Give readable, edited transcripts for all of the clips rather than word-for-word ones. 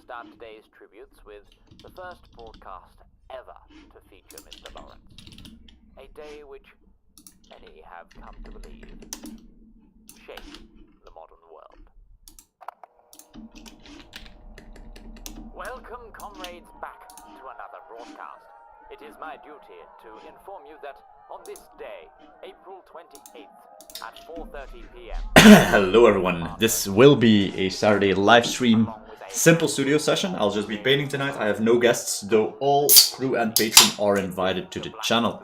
start today's tributes with the first broadcast ever to feature Mr. Lawrence. A day which many have come to believe shaped the modern world. Welcome, comrades, back to another broadcast. It is my duty to inform you that on this day, April 28th, at 4:30 p.m. Hello everyone, this will be a Saturday live stream, simple studio session. I'll just be painting tonight. I have no guests, though all crew and patron are invited to the channel.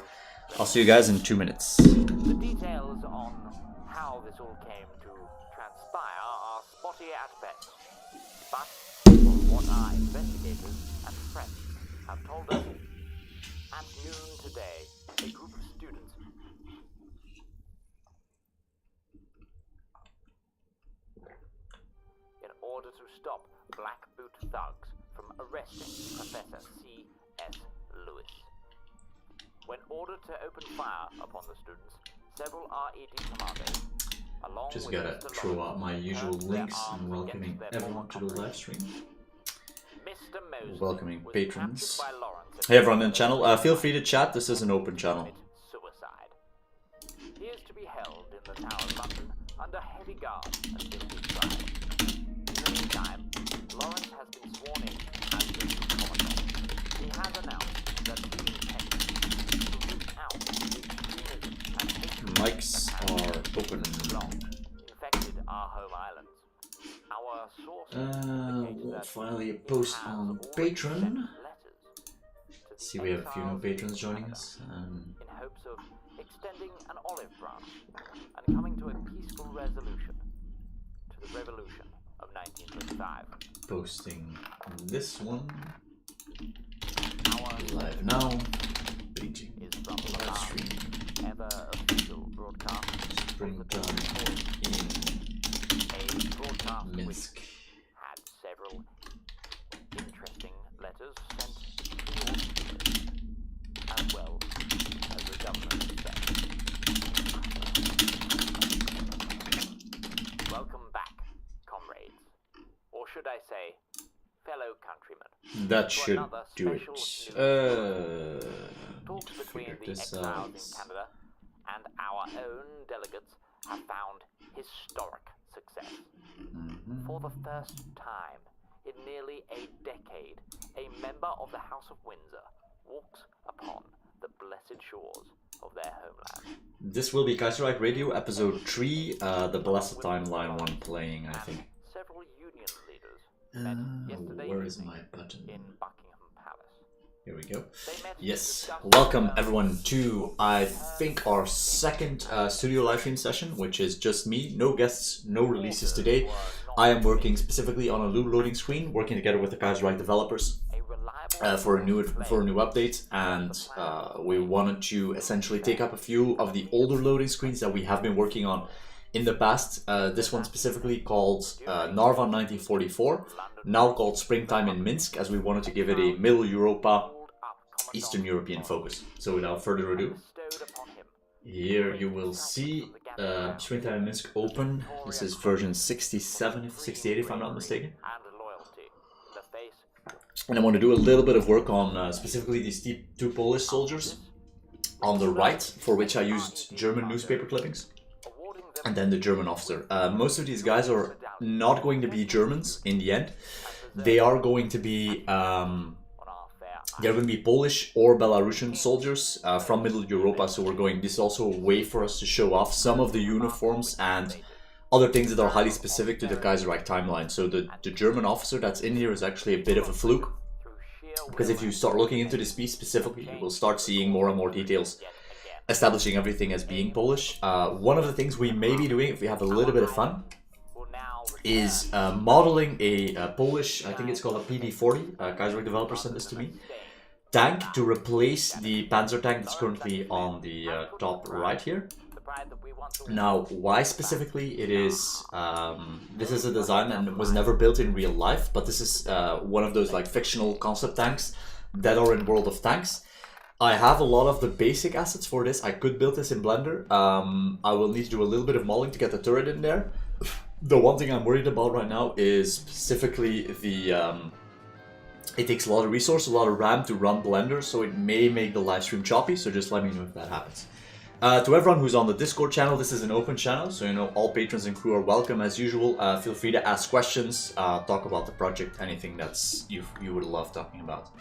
I'll see you guys in 2 minutes. The details on how this all came to transpire are spotty at best. But from what our investigators and friends have told us, at noon today, a group of students in order to stop Black Boot thugs from arresting Professor C.S. Lewis. When ordered to open fire upon the students, several RED commandos, along Just with gotta Mr. throw out my Lawrence, usual turned their links arms and welcoming against their everyone to the former live stream. Mr. Mosley Welcoming was patrons. captured by Lawrence Hey everyone in the channel, feel free to chat, this is an open channel. Suicide. He is to be held in the Tower of London under heavy guard until his trial. In the meantime, Lawrence has been sworn in as the new commandant. He has announced that he intends to root out the extremism and hatred Mics are open. long infected our home islands. Our sources We'll finally a post on Patreon. See, we have a few new patrons joining us. In hopes of extending an olive branch and coming to a peaceful resolution to the revolution of 1925. Posting this one Our live now. Paging is from live the last stream. ever official broadcast Springtime in a broadcast which Minsk. had several interesting letters sent to your students, as well as the government itself. Welcome back, comrades, or should I say, fellow countrymen. That to should another do it. special Talks between Figure the this exiles out. in Canada and our own delegates have found historic success. For the first time in nearly a decade, a member of the House of Windsor walks upon the blessed shores of their homeland. This will be Kaiser Radio episode 3, the Blessed Timeline one playing, I think. Several union leaders met yesterday Where is evening my button? in Buckingham Palace. Here we go. They met to Yes, discuss welcome everyone to, I think, our second studio live stream session, which is just me, no guests, no releases today. I am working specifically on a new loading screen, working together with the Kaiser developers for a new update, and we wanted to essentially take up a few of the older loading screens that we have been working on in the past. This one specifically called Narva 1944, now called Springtime in Minsk, as we wanted to give it a Middle Europa, Eastern European focus. So without further ado, here you will see Springtime in Minsk open. This is version 67, 68 if I'm not mistaken. And I want to do a little bit of work on specifically these two Polish soldiers on the right, for which I used German newspaper clippings, and then the German officer. Most of these guys are not going to be Germans in the end. They are going to be Polish or Belarusian soldiers from Middle Europa. So this is also a way for us to show off some of the uniforms and other things that are highly specific to the Kaiserreich timeline. So the German officer that's in here is actually a bit of a fluke, because if you start looking into this piece specifically, you will start seeing more and more details establishing everything as being Polish. One of the things we may be doing, if we have a little bit of fun, is modeling a Polish, I think it's called a PD-40, Kaiserreich developer sent this to me, tank to replace the Panzer tank that's currently on the top right here. Now, why specifically? It is, this is a design and was never built in real life, but this is one of those like fictional concept tanks that are in World of Tanks. I have a lot of the basic assets for this. I could build this in Blender. I will need to do a little bit of modeling to get the turret in there. The one thing I'm worried about right now is specifically the It takes a lot of resource, a lot of RAM to run Blender, so it may make the live stream choppy, so just let me know if that happens. To everyone who's on the Discord channel, this is an open channel, so you know all patrons and crew are welcome as usual. Feel free to ask questions, talk about the project, anything that's you would love talking about.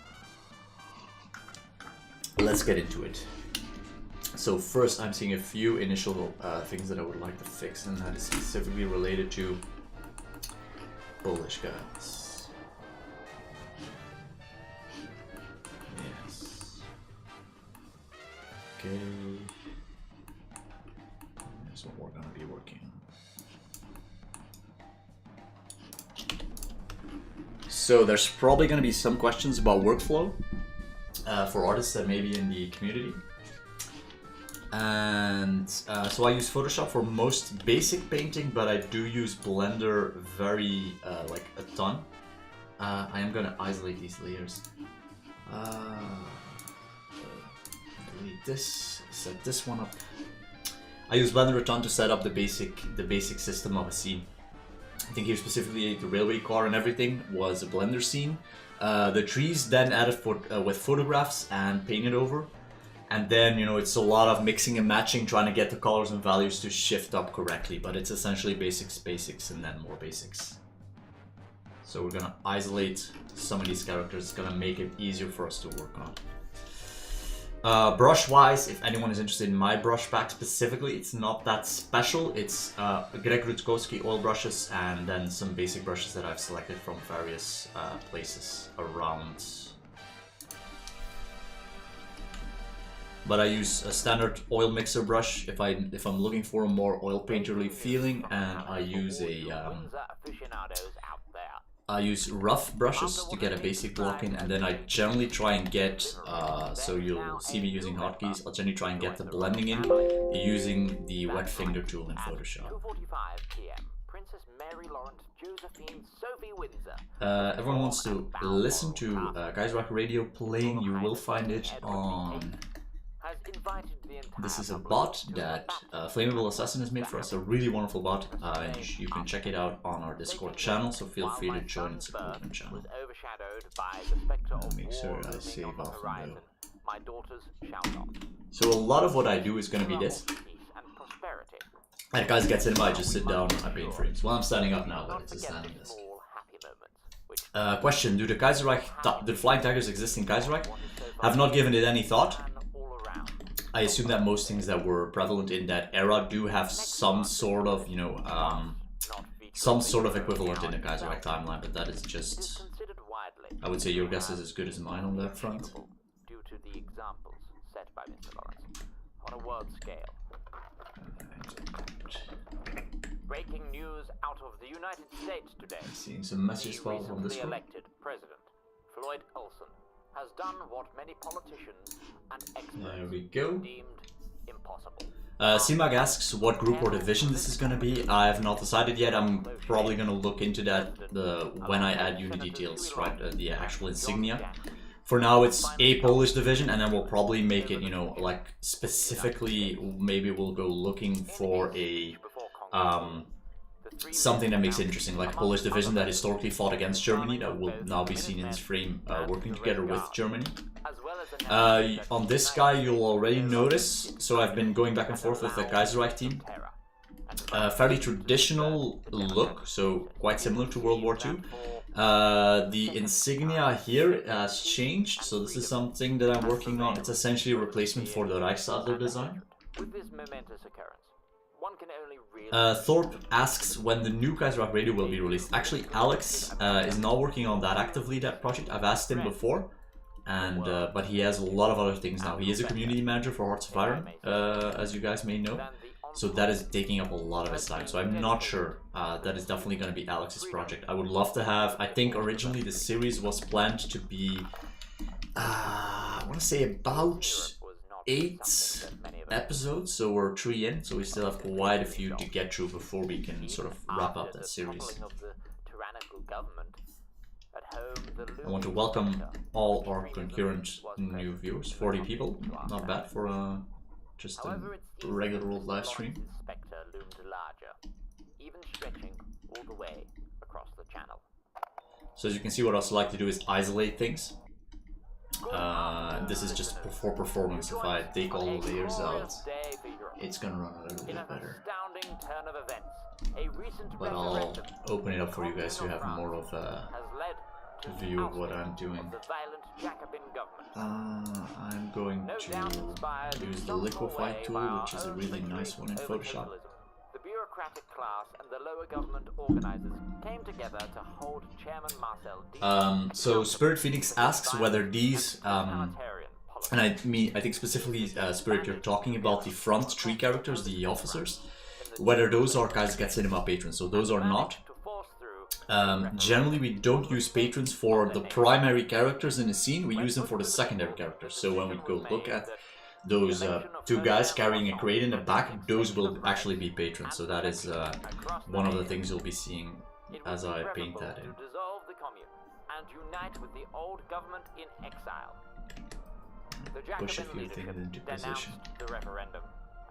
Let's get into it. So first, I'm seeing a few initial things that I would like to fix, and that is specifically related to Polish guys. Okay, that's what we're gonna be working on. So there's probably gonna be some questions about workflow for artists that may be in the community. And so I use Photoshop for most basic painting, but I do use Blender very like a ton. I am gonna isolate these layers. Delete this, set this one up. I use Blender a ton to set up the basic system of a scene. I think here specifically the railway car and everything was a Blender scene. The trees then added with photographs and painted over. And then, you know, it's a lot of mixing and matching, trying to get the colors and values to shift up correctly. But it's essentially basics, and then more basics. So we're gonna isolate some of these characters. It's gonna make it easier for us to work on. Brush-wise, if anyone is interested in my brush pack specifically, it's not that special. It's Greg Rutkowski oil brushes and then some basic brushes that I've selected from various places around. But I use a standard oil mixer brush if I'm looking for a more oil painterly feeling, and I use I use rough brushes to get a basic block in, and then I generally try and get, so you'll see me using hotkeys, I'll generally try and get the blending in using the wet finger tool in Photoshop. Everyone wants to listen to Kaiser Radio playing, you will find it on... This is a bot that Flammable Assassin has made for us, a really wonderful bot, and you can check it out on our Discord channel, so feel free to join and support the channel. I'll make sure I save off and go. So a lot of what I do is going to be this. And guys get cinema, I just sit down and I paint frames. Well, I'm standing up now, but it's a standing desk. Question, do the Flying Tigers exist in Kaiserreich? Have not given it any thought. I assume that most things that were prevalent in that era do have some sort of, you know, some sort of equivalent in the Kaiserreich timeline, but that is just, I would say your guess is as good as mine on that front. Due to the examples set by Mr. Lawrence on a world scale. Breaking news out of the United States today. Seeing some messages about on this one. Elected President Floyd Olson has done what many politicians and experts deemed impossible. CMAG asks what group or division this is going to be. I have not decided yet. I'm probably going to look into that when I add unit details, right? The actual insignia. For now, it's a Polish division, and then we'll probably make it, you know, like specifically, maybe we'll go looking for a something that makes it interesting, like a Polish division that historically fought against Germany, that will now be seen in this frame working together with Germany. On this guy, you'll already notice, so I've been going back and forth with the Kaiserreich team. Fairly traditional look, so quite similar to World War II. The insignia here has changed, so this is something that I'm working on. It's essentially a replacement for the Reichsadler design. Thorpe asks when the new Kaiserreich Radio will be released. Actually, Alex is not working on that actively, that project. I've asked him before, and but he has a lot of other things now. He is a community manager for Hearts of Iron, as you guys may know. So that is taking up a lot of his time. So I'm not sure. That is definitely going to be Alex's project. I would love to have, I think originally the series was planned to be, I want to say about 8 episodes, so we're 3 in, so we still have quite a few to get through before we can sort of wrap up that series. I want to welcome all our concurrent new viewers, 40 people, not bad for just a regular old live stream. So as you can see, what I also like to do is isolate things. This is just for performance. If I take all the layers out, it's gonna run a little bit better. But I'll open it up for you guys so you have more of a view of what I'm doing. I'm going to use the liquefy tool, which is a really nice one in Photoshop. The bureaucratic class and the lower government organizers came together to hold Chairman Marcel. So Spirit Phoenix asks whether these, and I think specifically Spirit, you're talking about the front three characters, the officers, whether those are Kaiser Cat Cinema patrons. So those are not. Generally, we don't use patrons for the primary characters in the scene. We use them for the secondary characters. So when we go look at those two guys carrying a crate in the back, those will actually be patrons. So that is one of the things you'll be seeing as I paint that in. Dissolve the commune and unite with the old government in exile. The Push a Jacobin few leadership things into denounced position. the referendum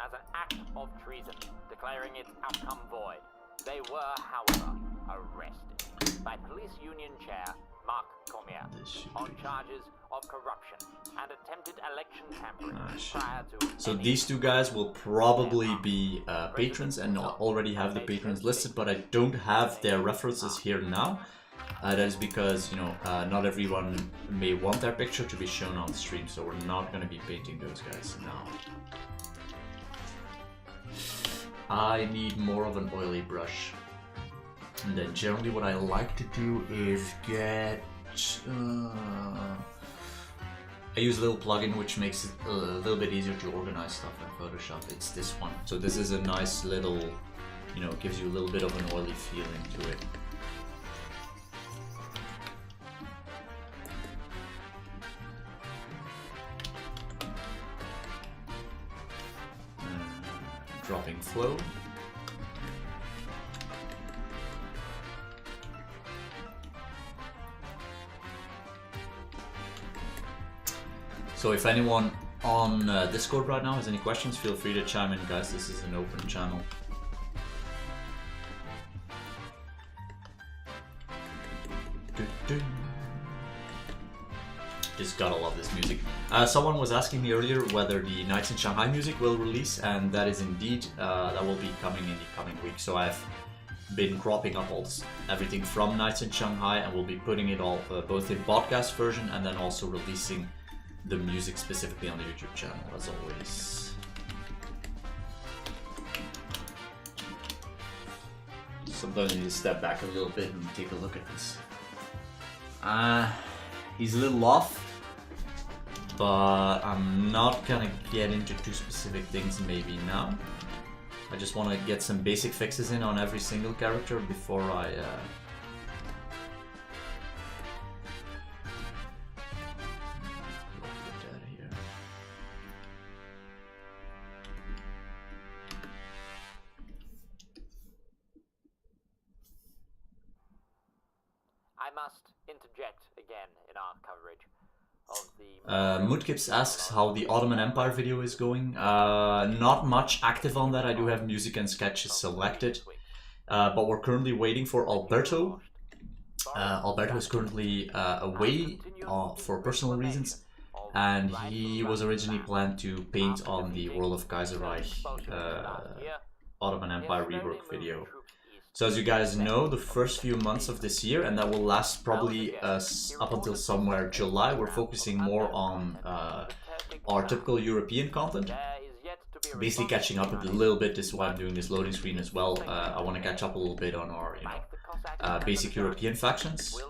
as an act of treason, declaring its outcome void. They were, however, arrested by police union chair Mark Cormier on charges of corruption and attempted election tampering prior to... So these two guys will probably be patrons and already have the patrons listed, but I don't have their references here now. That is because, you know, not everyone may want their picture to be shown on stream, so we're not going to be painting those guys now. I need more of an oily brush. And then generally what I like to do is get... I use a little plugin which makes it a little bit easier to organize stuff in Photoshop. It's this one. So this is a nice little, you know, gives you a little bit of an oily feeling to it. Dropping flow. So if anyone on Discord right now has any questions, feel free to chime in, guys. This is an open channel. Just gotta love this music. Someone was asking me earlier whether the Nights in Shanghai music will release, and that is indeed, that will be coming in the coming week. So I've been cropping up everything from Nights in Shanghai, and we'll be putting it all both in podcast version and then also releasing the music specifically on the YouTube channel, as always. Sometimes you need to step back a little bit and take a look at this. He's a little off, but I'm not gonna get into too specific things maybe now. I just want to get some basic fixes in on every single character before I must interject again in our coverage of the... Moodkips asks how the Ottoman Empire video is going. Not much active on that. I do have music and sketches selected, but we're currently waiting for Alberto. Alberto is currently away for personal reasons, and he was originally planned to paint on the World of Kaiser Reich Ottoman Empire rework video. So as you guys know, the first few months of this year, and that will last probably up until somewhere July, we're focusing more on our typical European content. Basically catching up with a little bit. This is why I'm doing this loading screen as well. I want to catch up a little bit on our, you know, basic European factions.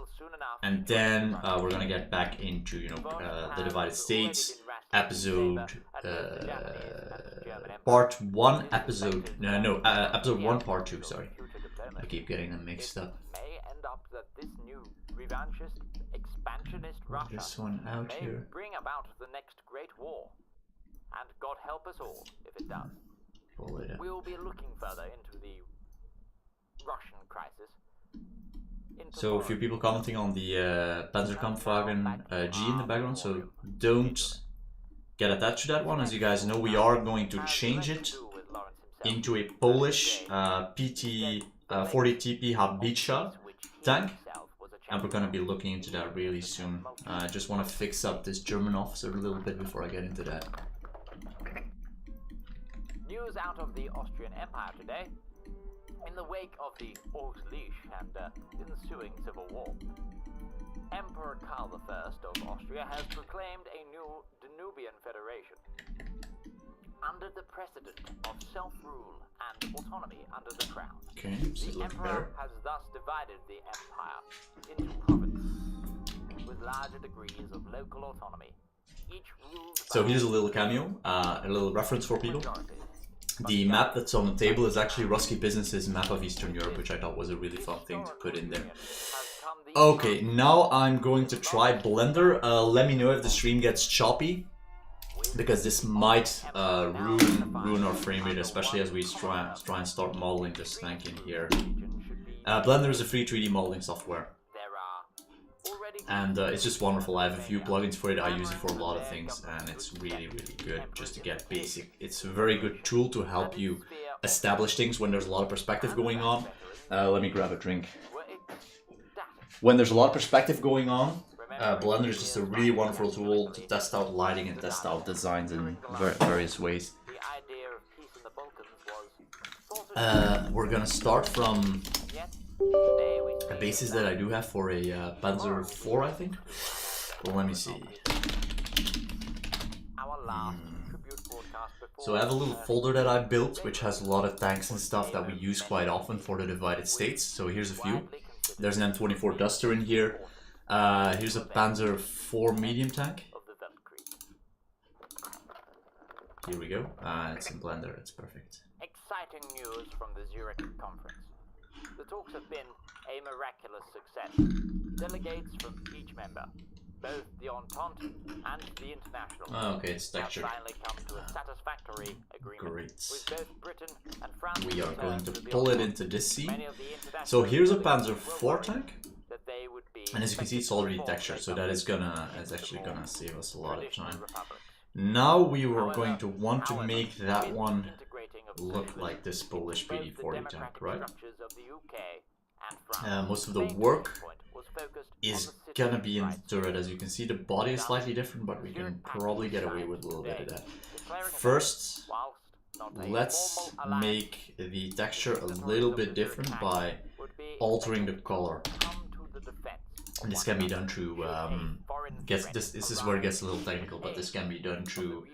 And then we're gonna get back into, you know, the Divided States episode part 1, episode episode 1 part 2, sorry. I keep getting them mixed up. May end up that this new revanchist, expansionist Russia This one out may here. bring about the next great war. And God help us all if it does. Pull it up. We will be looking further into the Russian crisis. So a few people commenting on the Panzerkampfwagen G in the background, so don't get attached to that one. As you guys know, we are going to change it into a Polish PT 40 TP Habicha tank. and we're gonna be looking into that really soon. I just want to fix up this German officer a little bit before I get into that. News out of the Austrian Empire today. In the wake of the Ausgleich and ensuing civil war, Emperor Karl I of Austria has proclaimed a new Danubian federation. Under the precedent of self-rule and autonomy under the crown, Okay, so the look Emperor better. has thus divided the empire into provinces with larger degrees of local autonomy, each ruled So by here's a little cameo, a little reference for people. majority. The map that's on the table is actually Rusky Business's map of Eastern Europe, which I thought was a really fun thing to put in there. Okay, now I'm going to try Blender. Let me know if the stream gets choppy, because this might ruin our frame rate, especially as we try and start modeling this tank in here. Blender is a free 3D modeling software, and it's just wonderful. I have a few plugins for it. I use it for a lot of things, and it's really good just to get basic. It's a very good tool to help you establish things when there's a lot of perspective going on. Let me grab a drink. When there's a lot of perspective going on, Blender is just a really wonderful tool to test out lighting and test out designs in various ways. We're gonna start from a basis that I do have for a Panzer IV, I think. Well, let me see. So I have a little folder that I built, which has a lot of tanks and stuff that we use quite often for the divided states. So here's a few. There's an M24 Duster in here. Here's a Panzer IV medium tank. Here we go. It's in Blender. It's perfect. Exciting news from the Zurich conference. The talks have been a miraculous success. Delegates from each member, both the Entente and the International, Okay, it's have textured. finally come to a satisfactory agreement Great. with both Britain and France. We are going to the pull it Entente. into this scene. Many of the international So here's a delegates Panzer were IV tank. that they would be And as you can see, it's already textured, so that is actually gonna save us a lot of time. Now we were going to want to make that one look like this Polish PD-40 tank, right? Most of the work is gonna be in the turret. As you can see, the body is slightly different, but we can probably get away with a little bit of that. First, let's make the texture a little bit different by altering the color. And this can be done through, this is where it gets a little technical, but this can be done through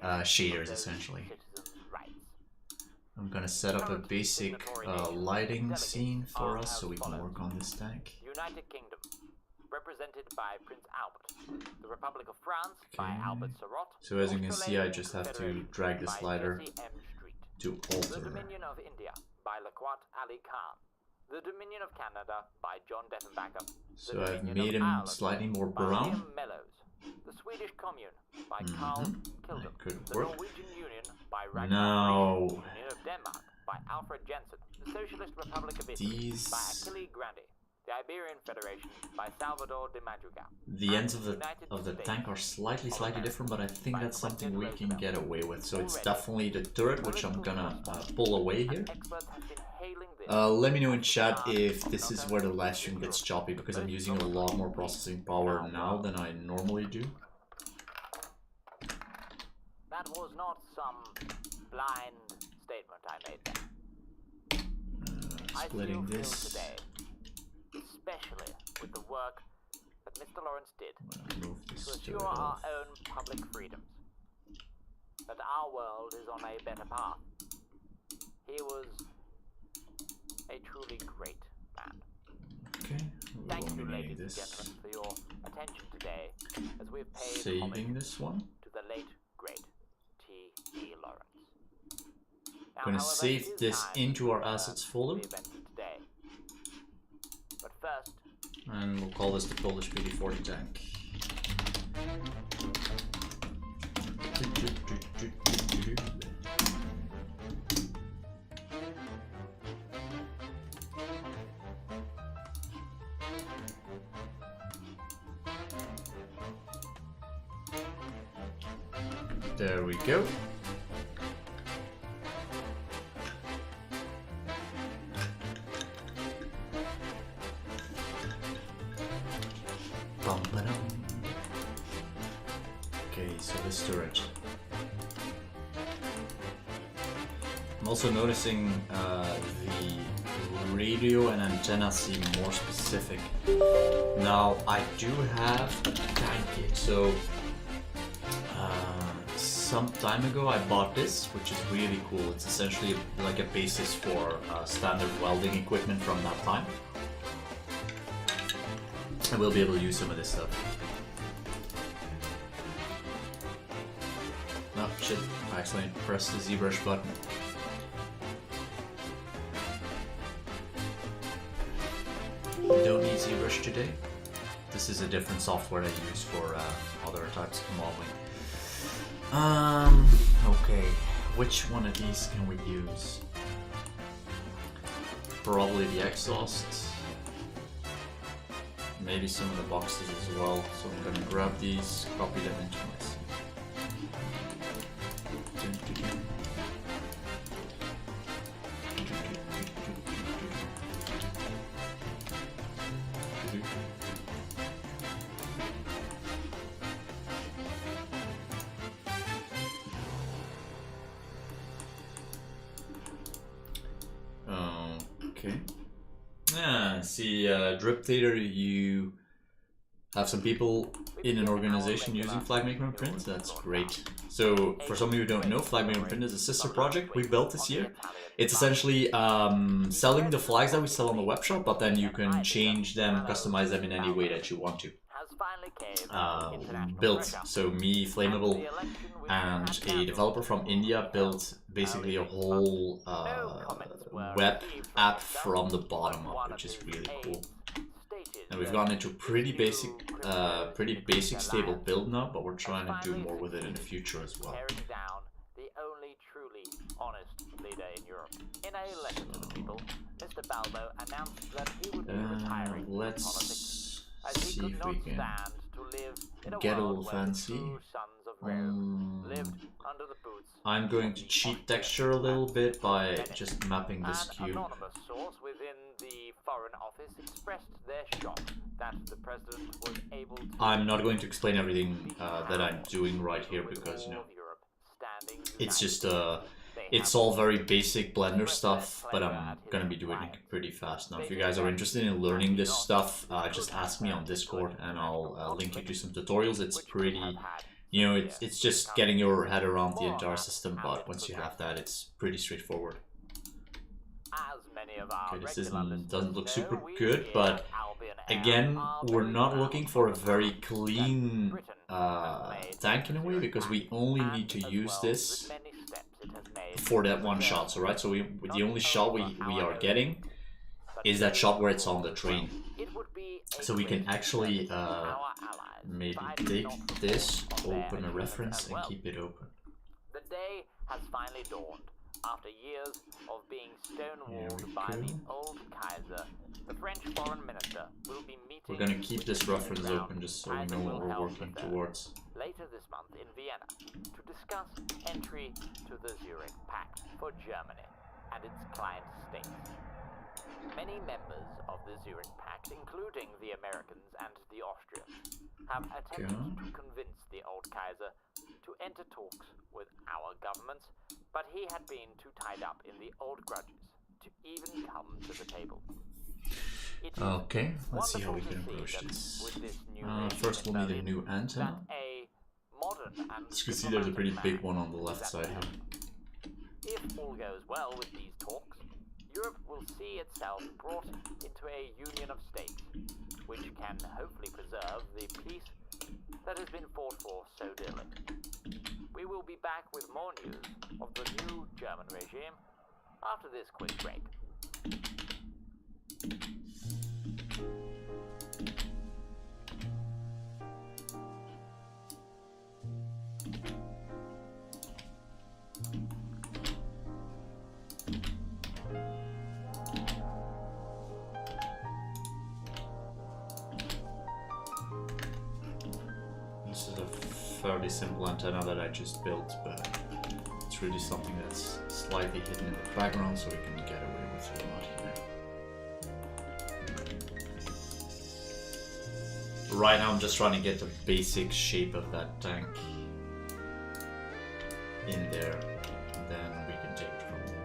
shaders, essentially. I'm gonna set up a basic lighting scene for us so we can work on this tank. United Kingdom, represented by Prince Albert. The Republic of France by Albert Sarraute. So as you can see, I just have to drag the slider to The alter. Dominion of India by Laquat Ali Khan. The Dominion of Canada by John Dettenbacher. So I've made him slightly more brown. The Swedish Commune by Carl Kilden. That could The work. Norwegian Union by Ragnar Now, Union of Denmark by Alfred Jensen. The Socialist Republic of Italy these, by Achille Grandi. The Iberian Federation by Salvador de Madrigal. the ends of the tank are slightly different, but I think that's something we can get away with. So it's definitely the turret, which I'm gonna pull away here. Experts have been hailing this. Let me know in chat if this is where the live stream gets choppy, because I'm using a lot more processing power now than I normally do. That was not some blind statement I made there. Splitting I still this. feel today, especially with the work that Mr. Lawrence did Move this to turret assure our off. own public freedoms, that our world is on a better path. He was a truly great man. Okay, we Thank won't you, be ladies needing and this. gentlemen, for your attention today, as we have paid Saving homage this one. to the late, great T.E. Lawrence. Now, Gonna however, save it is this time into our for, assets folder, the event of today. But first, and we'll call this the Polish PD-40 tank. There we go. I'm also noticing the radio and antenna seem more specific. Now I do have a tank kit, so some time ago I bought this, which is really cool. It's essentially like a basis for standard welding equipment from that time. I will be able to use some of this stuff. Oh shit, I accidentally pressed the ZBrush button. Don't need ZBrush today. This is a different software I use for other types of modeling. Okay, which one of these can we use? Probably the exhaust. Maybe some of the boxes as well. So I'm gonna grab these, copy them into my C. Okay. Yeah, see, Drip Theater, you have some people in an organization using FlagMaker Print. That's great. So, for some of you who don't know, FlagMaker Print is a sister project we built this year. It's essentially selling the flags that we sell on the web shop, but then you can change them, customize them in any way that you want to. Built. So me, Flammable, and a developer from India built basically a whole web app from the bottom up, which is really cool. And we've gotten into pretty basic stable build now, but we're trying to do more with it in the future as well. The only truly honest leader in Europe. In a letter to the people, Mr. Balbo announced that he would be retiring from politics, as he could not stand to live in a get a world little where the fancy. true sons of Rome lived under the boots. I'm going to cheat texture a little bit by just mapping this An cube. anonymous source within the Foreign Office expressed their shock that the president was able to... I'm not going to explain everything that I'm doing right here because, you know, it's just it's all very basic Blender stuff, but I'm gonna be doing it pretty fast now. If you guys are interested in learning this stuff, just ask me on Discord and I'll link you to some tutorials. It's pretty, you know, it's just getting your head around the entire system, but once you have that, it's pretty straightforward. Okay, this doesn't look super good, but again, we're not looking for a very clean tank in a way, because we only need to use this for that one shot. So right, so the only shot we are getting is that shot where it's on the train. So we can actually maybe take this, open a reference, and keep it open. The day has finally dawned. After years of being stonewalled by the old Kaiser, the French foreign minister will be meeting... We're gonna keep this reference open just so we know what we're working towards. Later this month in Vienna to discuss entry to the Zurich Pact for Germany and its client states. Many members of the Zurich Pact, including the Americans and the Austrians, have attempted to convince the old Kaiser to enter talks with our governments, but he had been too tied up in the old grudges to even come to the table. Okay, let's see how we can approach this. First we'll need a new antenna. As you can see, there's a pretty big one on the left side here. If all goes well with these talks, Europe will see itself brought into a union of states, which can hopefully preserve the peace that has been fought for so dearly. We will be back with more news of the new German regime after this quick break. This is a fairly simple antenna that I just built, but it's really something that's slightly hidden in the background, so we can get away with it a lot here. Right now I'm just trying to get the basic shape of that tank in there, and then we can take it from there.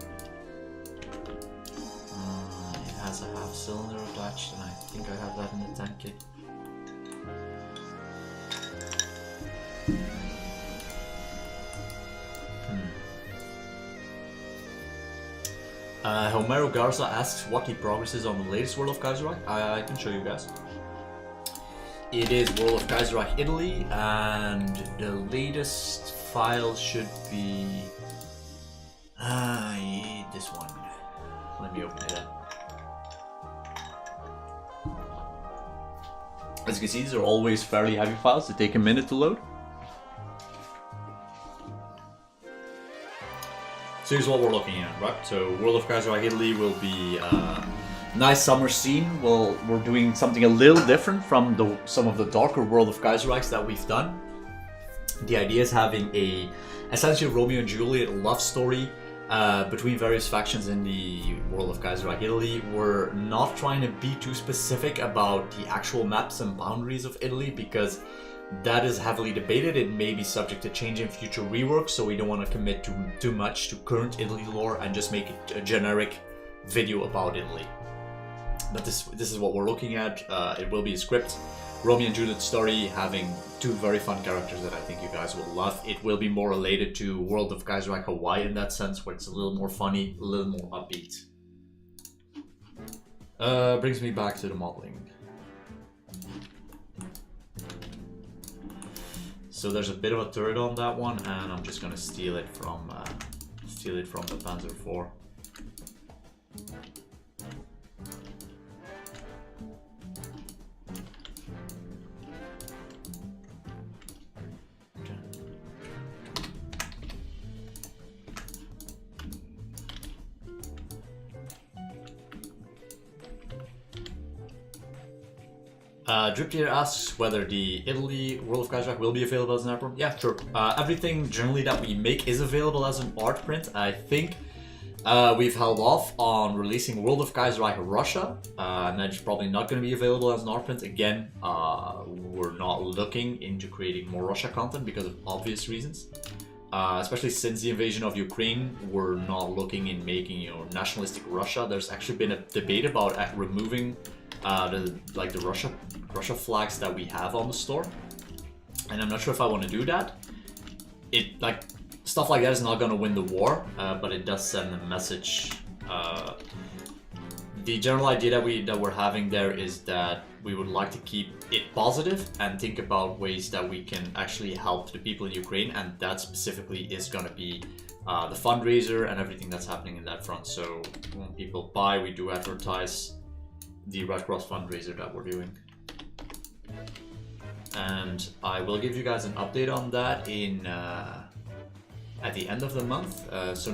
cylinder attached, and I think I have that in the tank kit. Homero Garza asks what the progress is on the latest World of Kaiser. I can show you guys. It is World of Kaiser Italy, and the latest file should be this one. Let me open it up. As you can see, these are always fairly heavy files. They take a minute to load. So here's what we're looking at, right? So World of Kaiser Italy will be a nice summer scene. Well, we're doing something a little different from some of the darker World of Kaiser that we've done. The idea is having essentially Romeo and Juliet love story between various factions in the World of Kaiser Italy. We're not trying to be too specific about the actual maps and boundaries of Italy because that is heavily debated. It may be subject to change in future reworks, so we don't want to commit too much to current Italy lore and just make it a generic video about Italy. But this is what we're looking at. It will be a script. Romeo and Juliet story, having two very fun characters that I think you guys will love. It will be more related to World of Kaiser Hawaii in that sense, where it's a little more funny, a little more upbeat. Brings me back to the modeling. So there's a bit of a turret on that one, and I'm just gonna steal it from the Panzer IV. Driptier asks whether the Italy World of Kaiser will be available as an art print. Yeah, sure. Everything generally that we make is available as an art print. I think we've held off on releasing World of Kaiser Russia, and that's probably not going to be available as an art print. Again, we're not looking into creating more Russia content because of obvious reasons. Especially since the invasion of Ukraine, we're not looking in making, you know, nationalistic Russia. There's actually been a debate about removing the Russia flags that we have on the store, and I'm not sure if I want to do that. Stuff like that is not going to win the war, but it does send a message. The general idea that we're having there is that we would like to keep it positive and think about ways that we can actually help the people in Ukraine, and that specifically is going to be the fundraiser and everything that's happening in that front. So when people buy, we do advertise the Red Cross fundraiser that we're doing, and I will give you guys an update on that in at the end of the month. So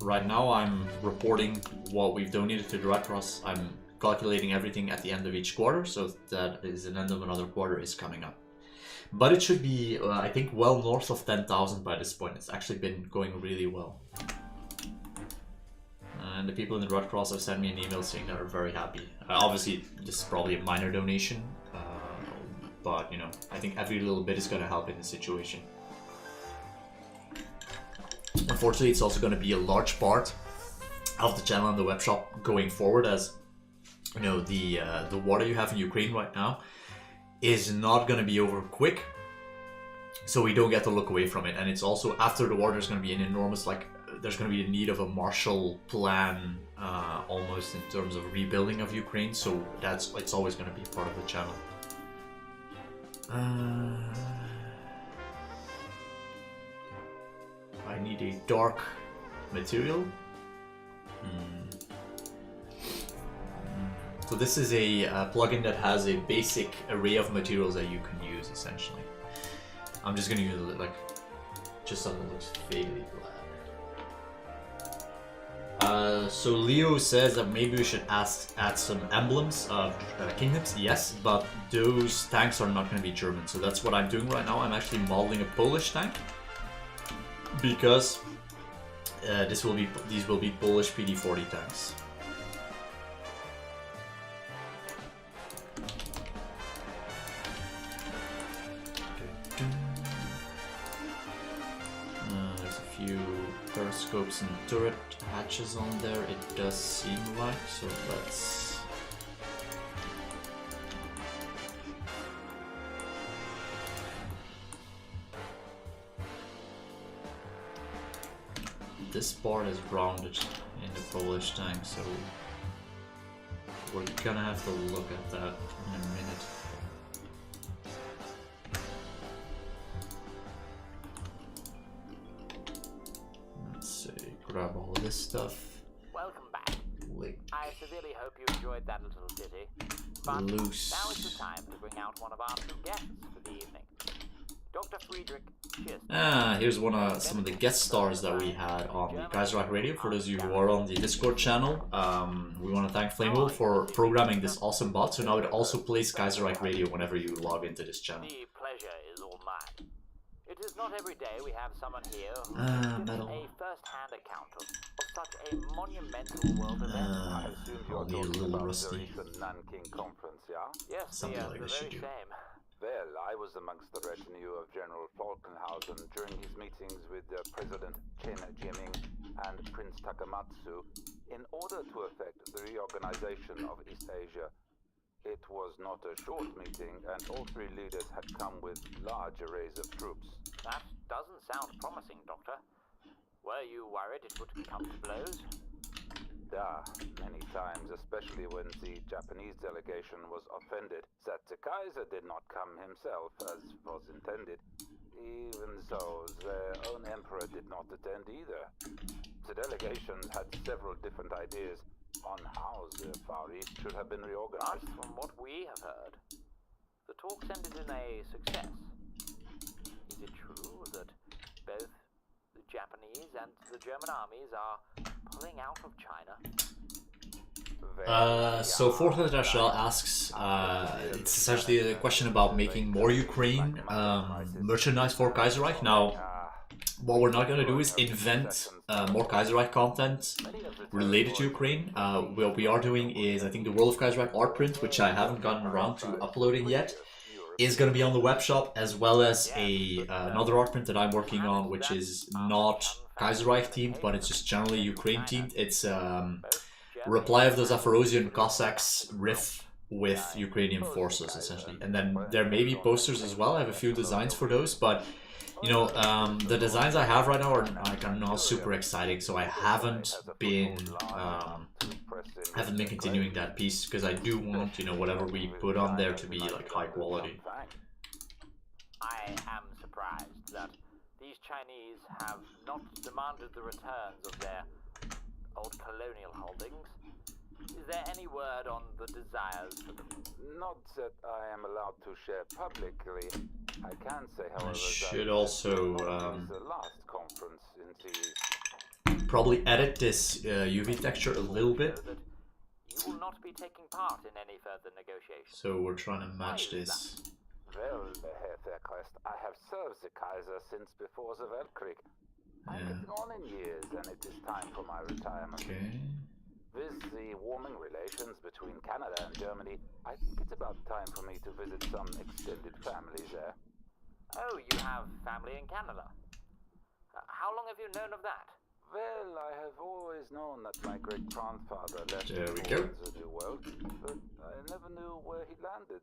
right now I'm reporting what we've donated to the Red Cross. I'm calculating everything at the end of each quarter, so that is an end of another quarter is coming up. But it should be, I think, well north of 10,000 by this point. It's actually been going really well. And the people in the Red Cross have sent me an email saying they're very happy. Obviously, this is probably a minor donation, but you know, I think every little bit is going to help in the situation. Unfortunately, it's also going to be a large part of the channel and the web shop going forward, as you know, the war that you have in Ukraine right now is not going to be over quick, so we don't get to look away from it. And it's also, after the war, there's going to be an enormous, there's going to be a need of a Marshall Plan, almost in terms of rebuilding of Ukraine. So it's always going to be part of the channel. I need a dark material. So this is a plugin that has a basic array of materials that you can use, essentially. I'm just going to use it just something that looks vaguely black. So Leo says that maybe we should add some emblems of kingdoms. Yes, but those tanks are not going to be German. So that's what I'm doing right now. I'm actually modeling a Polish tank, because these will be Polish PD-40 tanks. There's a few periscopes and turret hatches on there, it does seem like, so let's this part is rounded in the Polish tank, so we're gonna have to look at that in a minute. Let's see, grab all this stuff. Welcome back. I severely hope you enjoyed that little ditty. But Loose. now is the time to bring out one of our two guests for the evening. Dr. Friedrich, cheers. Here's some of the guest stars that we had on the Kaiser Radio. For those of you who are on the Discord channel, we want to thank Flamewell for programming this awesome bot. So now it also plays Kaiser Radio whenever you log into this channel. The pleasure is all mine. It is not every day we have someone here who gives a first-hand account of such a monumental world event. I assume you're I'll need a talking little about rusty. the recent Nanking conference, yeah? Yes, Something like the this very should do. same. Well, I was amongst the retinue of General Falkenhausen during his meetings with President Chen Jiaming and Prince Takamatsu in order to effect the reorganization of East Asia. It was not a short meeting, and all three leaders had come with large arrays of troops. That doesn't sound promising, Doctor. Were you worried it would come to blows? Yeah, many times, especially when the Japanese delegation was offended that the Kaiser did not come himself, as was intended. Even so, their own emperor did not attend either. The delegation had several different ideas on how the Far East should have been But reorganized. from what we have heard, the talks ended in a success. Is it true that both the Japanese and the German armies are pulling out of China? So Fortnite Rachel asks, it's essentially a question about making more Ukraine merchandise for Kaiserreich. Now, what we're not going to do is invent more Kaiserreich content related to Ukraine. What we are doing is, I think the World of Kaiserreich art print, which I haven't gotten around to uploading yet, is going to be on the web shop, as well as another art print that I'm working on, which is not Kaiserreich themed, but it's just generally Ukraine themed. It's reply of the Zaporozhian Cossacks riff with Ukrainian forces, essentially. And then there may be posters as well. I have a few designs for those, but you know, the designs I have right now are like, are not super exciting, so I haven't been continuing that piece, because I do want, you know, whatever we put on there to be like high quality. I am surprised that these Chinese have not demanded the returns of their old colonial holdings. Is there any word on the desires for them? Not that I am allowed to share publicly. I can say, however, I should that also the last conference in the probably edit this UV texture a little bit. That you will not be taking part in any further negotiations. So we're trying to match this. Well, Herr Verkrest, I have served the Kaiser since before the Weltkrieg. I'm getting on in years, and it is time for my retirement. Okay. With the warming relations between Canada and Germany, I think it's about time for me to visit some extended family there. Oh, you have family in Canada. How long have you known of that? Well, I have always known that my great-grandfather left There we for go. the New World, but I never knew where he landed.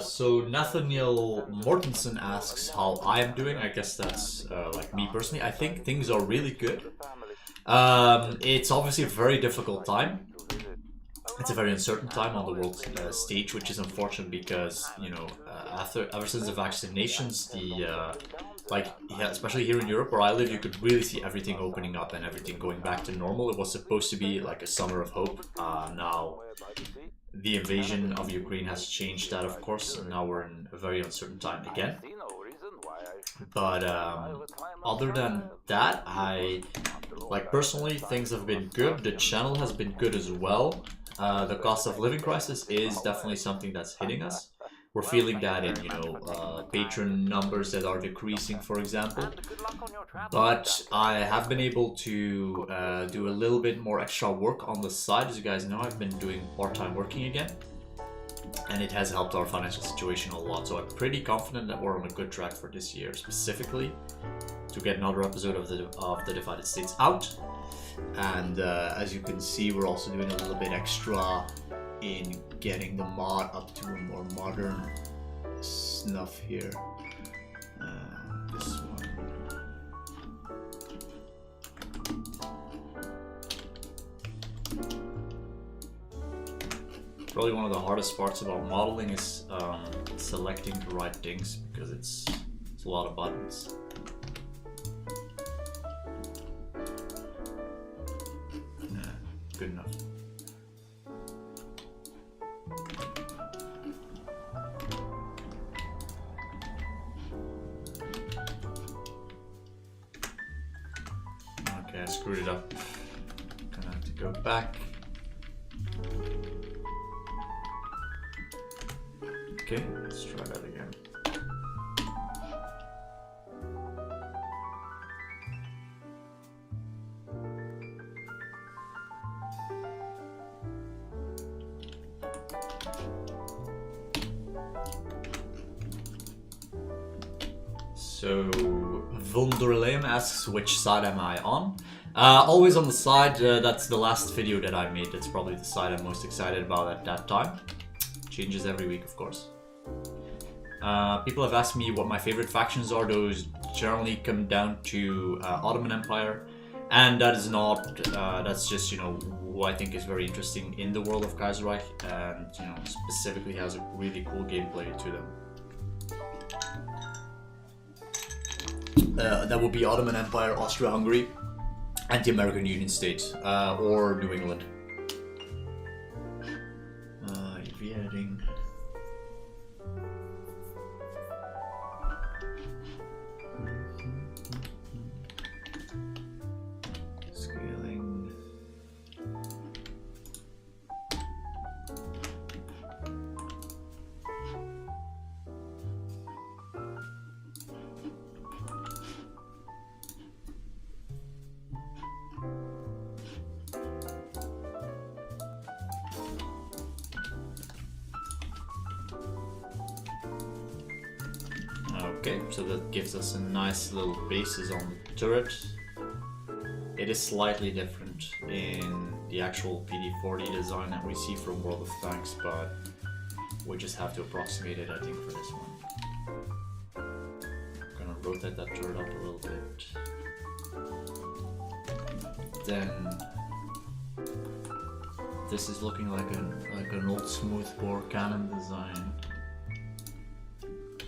So Nathaniel Mortensen asks how I am doing. I guess that's like me personally. I think things are really good. It's obviously a very difficult time. It's a very uncertain time on the world stage, which is unfortunate because, you know, ever since the vaccinations, especially here in Europe where I live, you could really see everything opening up and everything going back to normal. It was supposed to be like a summer of hope. Now the invasion of Ukraine has changed that, of course, and now we're in a very uncertain time again. But other than that, personally, things have been good. The channel has been good as well. The cost of living crisis is definitely something that's hitting us. We're feeling that in, you know, patron numbers that are decreasing, for example. But I have been able to do a little bit more extra work on the side. As you guys know, I've been doing part-time working again, and it has helped our financial situation a lot. So I'm pretty confident that we're on a good track for this year, specifically to get another episode of the Divided States out. And as you can see, we're also doing a little bit extra in getting the mod up to a more modern snuff here. This one. Probably one of the hardest parts about modeling is selecting the right things, because it's a lot of buttons. Yeah, good enough. Okay, I screwed it up. Gonna have to go back. Okay, let's try that again. So, Wunderlehm asks, which side am I on? Always on the side, that's the last video that I made. That's probably the side I'm most excited about at that time. Changes every week, of course. People have asked me what my favorite factions are. Those generally come down to Ottoman Empire, and that is not, that's just, you know, who I think is very interesting in the world of Kaiserreich, and, you know, specifically has a really cool gameplay to them. That would be Ottoman Empire, Austria-Hungary, and the American Union States, or New England. Editing. Scaling. Okay, so that gives us a nice little basis on the turret. It is slightly different in the actual PD40 design that we see from World of Tanks, but we just have to approximate it, I think, for this one. I'm gonna rotate that turret up a little bit. Then this is looking like an old smoothbore cannon design.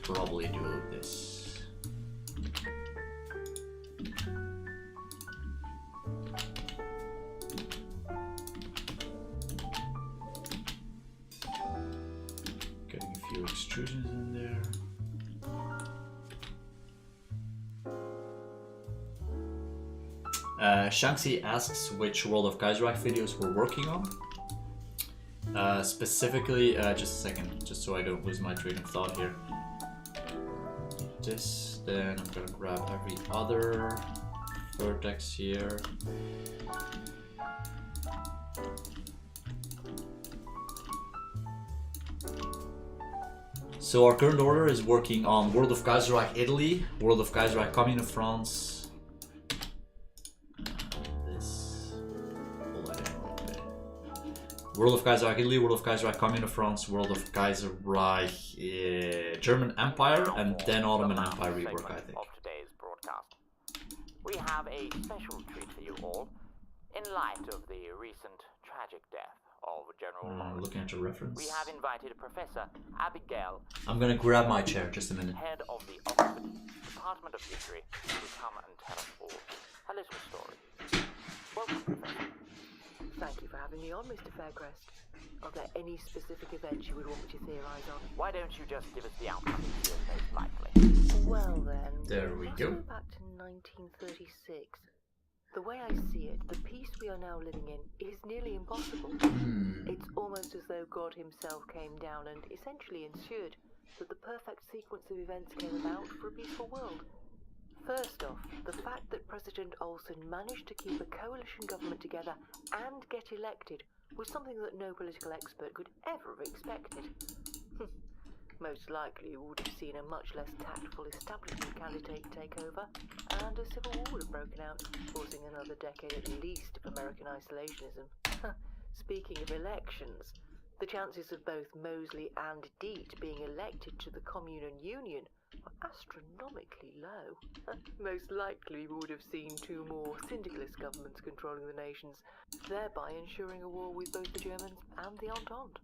Probably do this. Getting a few extrusions in there. Shanxi asks which World of Kaiserreich videos we're working on. Specifically, just a second, just so I don't lose my train of thought here. This, then I'm gonna grab every other vertex here. So our current order is working on World of Kaiserreich Italy, World of Kaiserreich Commune of France. World of Kaiserreich Italy, World of Kaiserreich Commune of France, World of Kaiserreich German Empire, and then Ottoman Empire rework, I think. Of today's broadcast. We have a special treat for you all, in light of the recent tragic death of General Lawrence. Looking at your reference. We have invited Professor Abigail. I'm gonna grab my chair, just a minute. Head of the Oxford Department of History, to come and tell us all a little story. Welcome, Professor. Thank you for having me on, Mr. Faircrest. Are there any specific events you would want me to theorise on? Why don't you just give us the outcome you feel most likely? Well then, There we let's go. back to 1936. The way I see it, the peace we are now living in is nearly impossible. It's almost as though God himself came down and essentially ensured that the perfect sequence of events came about for a peaceful world. First off, the fact that President Olsen managed to keep a coalition government together and get elected was something that no political expert could ever have expected. Most likely you would have seen a much less tactful establishment candidate take over, and a civil war would have broken out, causing another decade at least of American isolationism. Speaking of elections, the chances of both Mosley and Dietz being elected to the Commune and Union are astronomically low. Most likely we would have seen two more syndicalist governments controlling the nations, thereby ensuring a war with both the Germans and the Entente.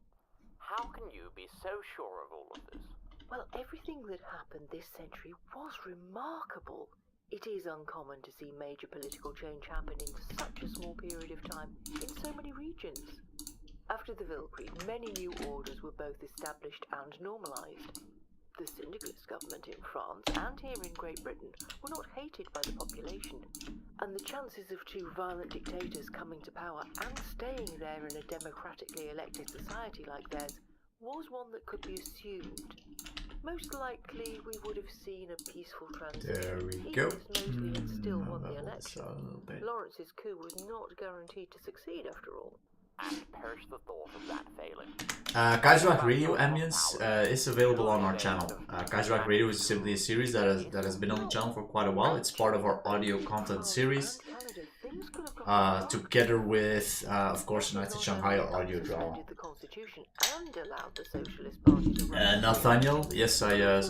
how can you be so sure of all of this? Well, everything that happened this century was remarkable. It is uncommon to see major political change happen in such a small period of time in so many regions. After the Veltri, many new orders were both established and normalized. The syndicalist government in France and here in Great Britain were not hated by the population, and the chances of two violent dictators coming to power and staying there in a democratically elected society like theirs was one that could be assumed. Most likely, we would have seen a peaceful transition. There we go. Mosley had still won the Level this election. out a little bit. Lawrence's coup was not guaranteed to succeed after all. And perish the thought of that failing. Kaiser Radio Ambience is available on our channel. Kaiser Radio is simply a series that has been on the channel for quite a while. It's part of our audio content series, together with, of course, Nights in Shanghai, our audio drama. Nathaniel, yes, I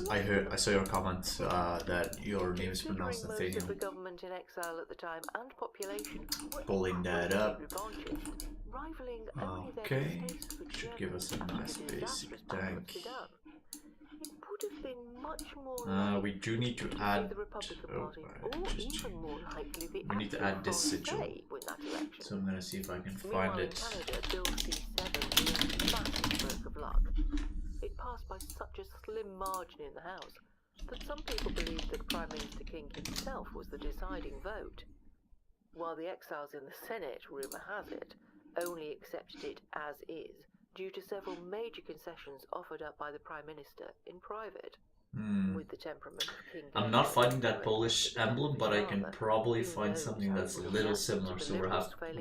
saw your comment that your name is pronounced Nathaniel. Pulling that up. Okay, should give us a nice basic tank. We do need to add. We need to add this sigil. So I'm gonna see if I can find it. It passed by such a slim margin in the House that some people believe that Prime Minister King himself was the deciding vote, while the exiles in the Senate, rumour has it, only accepted it as is due to several major concessions offered up by the Prime Minister in private. With the temperament of King I'm not finding that Polish emblem, but I can probably find something that's a little similar, so we're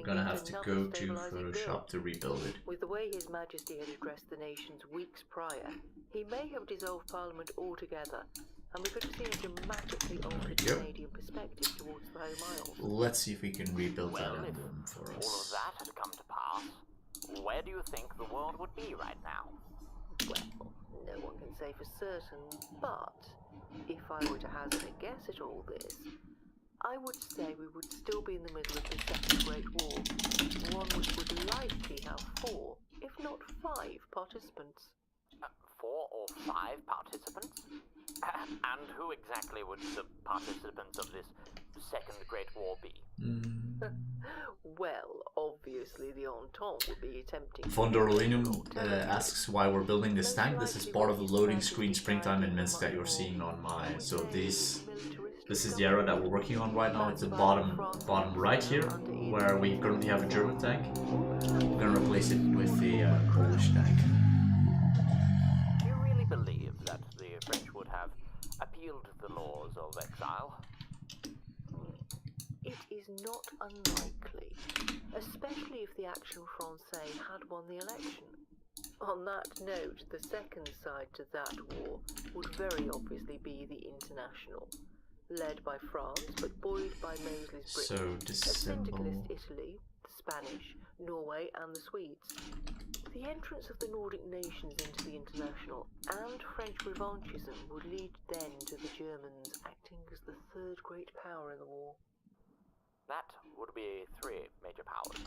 gonna have to go to Photoshop to rebuild it. With the way His Majesty had addressed the nations weeks prior, he may have dissolved Parliament altogether, and we could have seen a dramatically altered Canadian perspective towards the Home Isles. Let's see if we can rebuild that Well, emblem for all of us. that had come to pass, where do you think the world would be right now? Well, no one can say for certain, but if I were to hazard a guess at all this, I would say we would still be in the middle of the Second Great War, one which would likely have 4, if not 5 participants. 4 or 5 participants? And who exactly would the participants of this Second Great War be? Well, obviously the Entente would be attempting... Von der Linum asks why we're building this tank. This is part of the loading screen Springtime in Minsk that you're seeing on my... So this is the area that we're working on right now. It's the bottom right here, where we currently have a German tank. We're gonna replace it with the Polish tank. Do you really believe that the French would have appealed to the laws of exile? It is not unlikely, especially if the Action Française had won the election. On that note, the second side to that war would very obviously be the International, led by France but buoyed by Mosley's Britain, a syndicalist Italy, the Spanish, Norway and the Swedes. The entrance of the Nordic nations into the International and French revanchism would lead then to the Germans acting as the third great power in the war. That would be 3 major powers.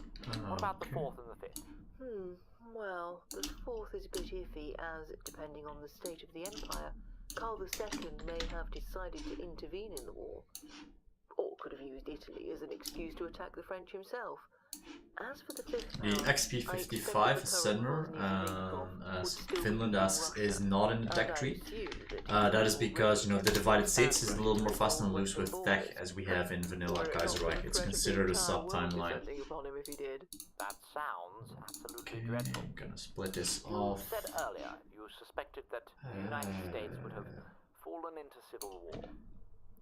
What about the 4th and the 5th? Well, the 4th is a bit iffy as, depending on the state of the Empire, Karl II may have decided to intervene in the war, or could have used Italy as an excuse to attack the French himself. As for the 5th The XP55 Senmer, as Finland asks, is not in the tech tree. That is because, you know, the divided states is a little more fast and loose with tech as we have in vanilla Kaiser. It's considered a sub-timeline. That sounds absolutely dreadful. I'm gonna split this You off. said earlier you suspected that the United States would have fallen into civil war.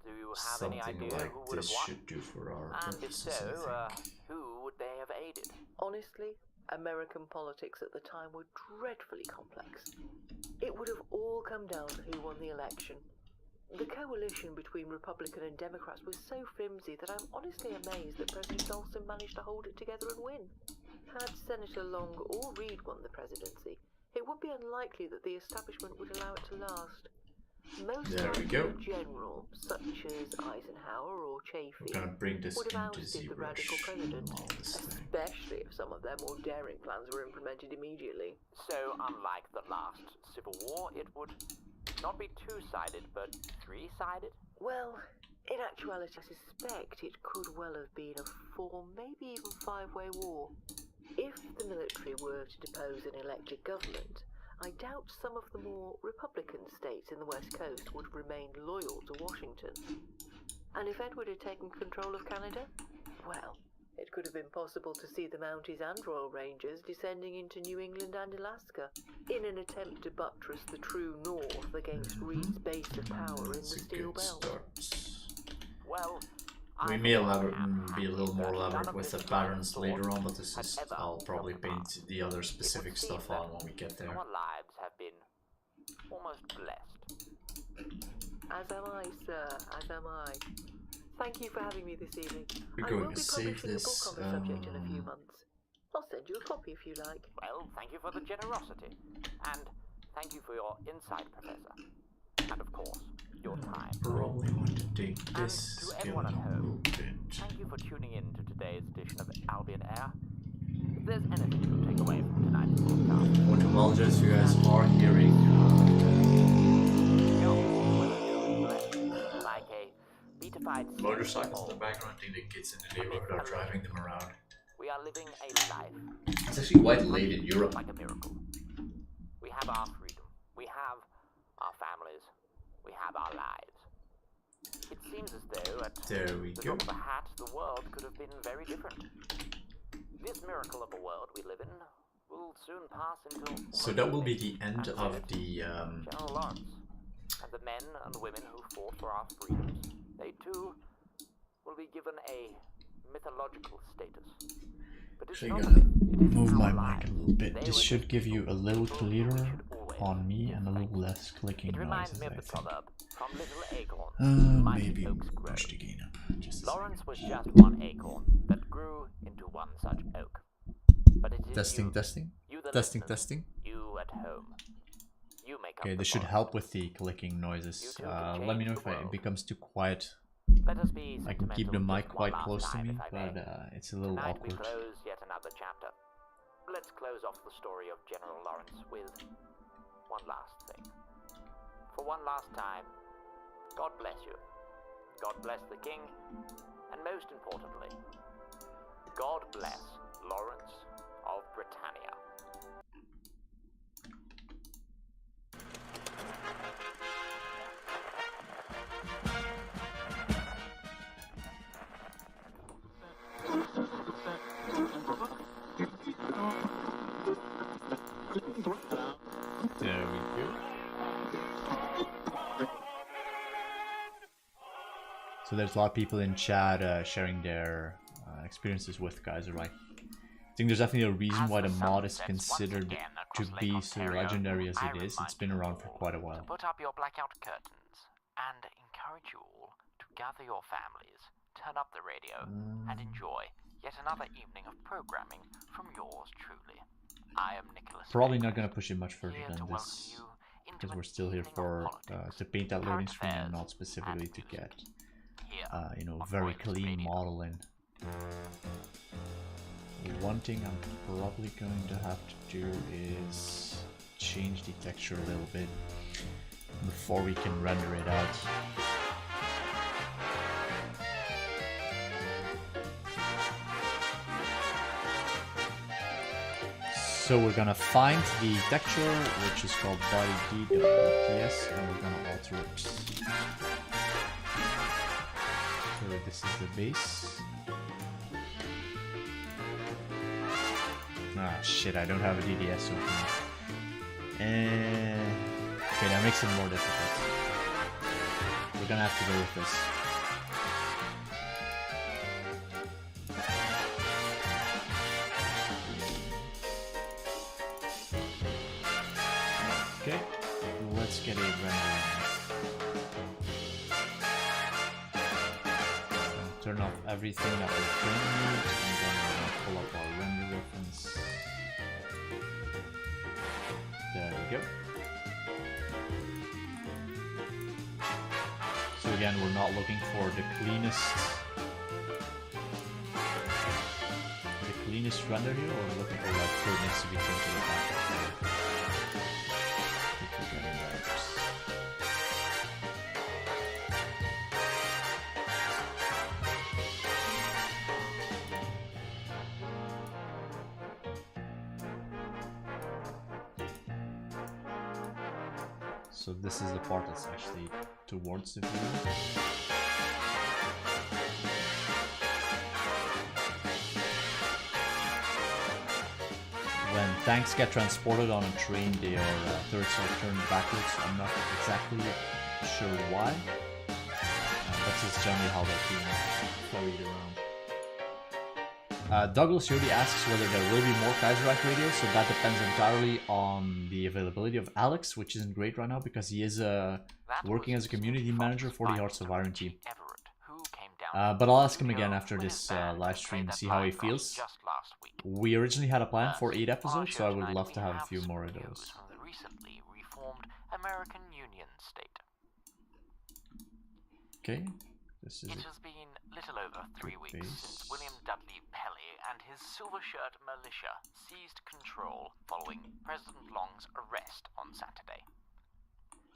Do you have any Something idea like who would this have won? should do for our And if purposes, so, I think. who would they have aided? Honestly, American politics at the time were dreadfully complex. It would have all come down to who won the election. The coalition between Republican and Democrats was so flimsy that I'm honestly amazed that President Johnson managed to hold it together and win. Had Senator Long or Reid won the presidency, it would be unlikely that the establishment would allow it to last. Most There we of go. the general, such as Eisenhower or We're Chaffee, gonna bring this would have into ousted the radical ZBrush. president, All this thing. especially if some of their more daring plans were implemented immediately. So, unlike the last Civil War, it would not be two-sided, but three-sided? Well, in actuality, I suspect it could well have been a 4, maybe even 5-way war. If the military were to depose an elected government, I doubt some of the more Republican states in the West Coast would remain loyal to Washington. And if Edward had taken control of Canada, well, it could have been possible to see the Mounties and Royal Rangers descending into New England and Alaska in an attempt to buttress the true North against Reed's base of power in the That's a Steel good Belt. start. Well, We I may for one be a am little happy more that elaborate none with of the this patterns thought later on, but this had is, ever I'll probably come apart. paint the other It specific would seem stuff that on when we get there. Our lives have been almost blessed. As am I, sir, as am I. Thank you for having me this evening. We're I going will to be save publishing a book this, on the subject in a few months. I'll send you a copy if you like. Well, thank you for the generosity. And thank you for your insight, Professor. And of course, your time. Probably want to take And this, to scale everyone it at a home, little bit. thank you for tuning in to today's edition of Albion Air. If there's anything to take away from tonight's broadcast, I want to apologize if you guys are hearing like a beatified motorcycles in the background. I think the kids in the neighborhood are driving them around. we are living a life It's actually quite late in Europe. like a miracle. We have our freedom. We have our families. We have our lives. It seems as though at There we the go. drop of a hat, the world could have been very different. This miracle of a world we live in will soon pass into... So that will be the end of the General Lawrence, and the men and women who fought for our freedoms, they too will be given a mythological status. But it's Actually not gonna myth, it is move my our mic lives. a little bit. They This were should the give you a little people who we clearer should always on me and a give little thanks. less clicking It reminds noises, me of I the think. proverb, from little acorn, mighty Maybe oaks grow. push the gain up just a Lawrence second. was just one acorn that grew into one such oak. But it is Testing, you, testing, you the testing, listeners, testing. you at home. You make up Okay, the this should forest. help with the clicking noises. You two can Let me know change if the it world. becomes too quiet. Let us be I can keep the sentimental mic just quite one last close to time, me, if I may. but it's a little Tonight we awkward. close yet another chapter. Let's close off the story of General Lawrence with one last thing. For one last time, God bless you. God bless the King, and most importantly, God bless Lawrence of Britannia. There we go. So there's a lot of people in chat sharing their experiences with Kaiser, right? I think there's definitely a reason As why the the mod sun is sets considered once again to across be Lake so Ontario, legendary as I it is. It's remind been you around for all quite a to while. put up your blackout curtains and encourage you all to gather your families, turn up the radio, and enjoy yet another evening of programming from yours truly. I am Nicholas. Probably not gonna push it much further here than to welcome this, you into because an we're still here evening of for politics, to paint that loading current screen and affairs, not specifically and to music. get Here you know, on very Royalist clean Radio. modeling. One thing I'm probably going to have to do is change the texture a little bit before we can render it out. So we're gonna find the texture, which is called body.ds, and we're gonna alter it. So this is the base. Ah shit, I don't have a DDS open. Okay, that makes it more difficult. We're gonna have to go with this. Okay, let's get it rendering. Turn off everything that we don't need, and then we're gonna pull up our render reference. There we go. again, we're not looking for the cleanest render here, or we're looking for like code needs to be changed to the back. So this is the part that's actually towards the viewer. When tanks get transported on a train, their turrets are turned backwards. I'm not exactly sure why, but it's generally how they're being carried around. Douglas Yodi asks whether there will be more Kaiserreich radios, so that depends entirely on the availability of Alex, which isn't great right now because he is working as a community manager for the Hearts of Iron team. But I'll ask him again after this live stream to see how he feels. We originally had a plan for 8 episodes, so I would love to have a few more of those. Okay, this is it has been little over 3 weeks since William Dudley Pelly and his Silver Shirt militia seized control following President Long's arrest on Saturday.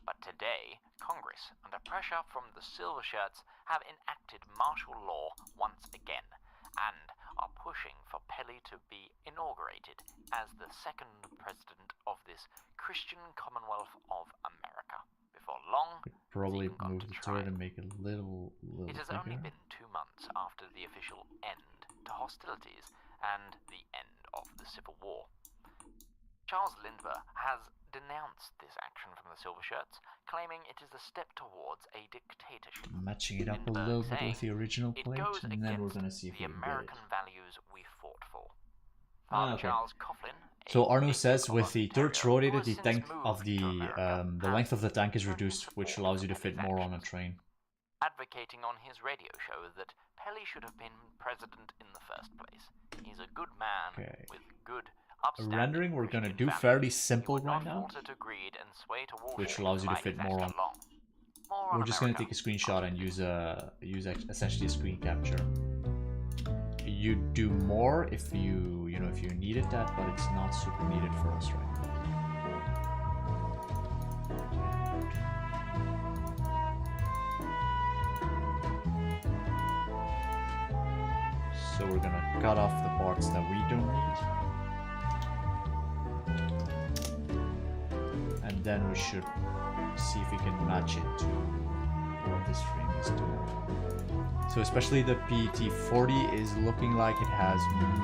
But today, Congress, under pressure from the Silver Shirts, have enacted martial law once again and are pushing for Pelly to be inaugurated as the second president of this Christian Commonwealth of America. Before long, probably move the turret and make it a little it has only been 2 months after the official end to hostilities and the end of the Civil War. Charles Lindbergh has denounced this action from the Silver Shirts, claiming it is a step towards a dictatorship. Matching it up a little bit with the original plate, and then we're gonna see if we can get it. American values we fought for. Okay. Charles Coughlin, so Arno says with the turrets rotated, the tank of the length of the tank is reduced, which allows you to fit more on a train. Advocating on his radio show that Pelly should have been president in the first place. He's a good man with good rendering. We're gonna do fairly simple right now, which allows you to fit more on. We're just gonna take a screenshot and use essentially a screen capture. You do more if you needed that, but it's not super needed for us right now. So we're gonna cut off the parts that we don't need, and then we should see if we can match it to what this frame is doing. So especially the PT40 is looking like it has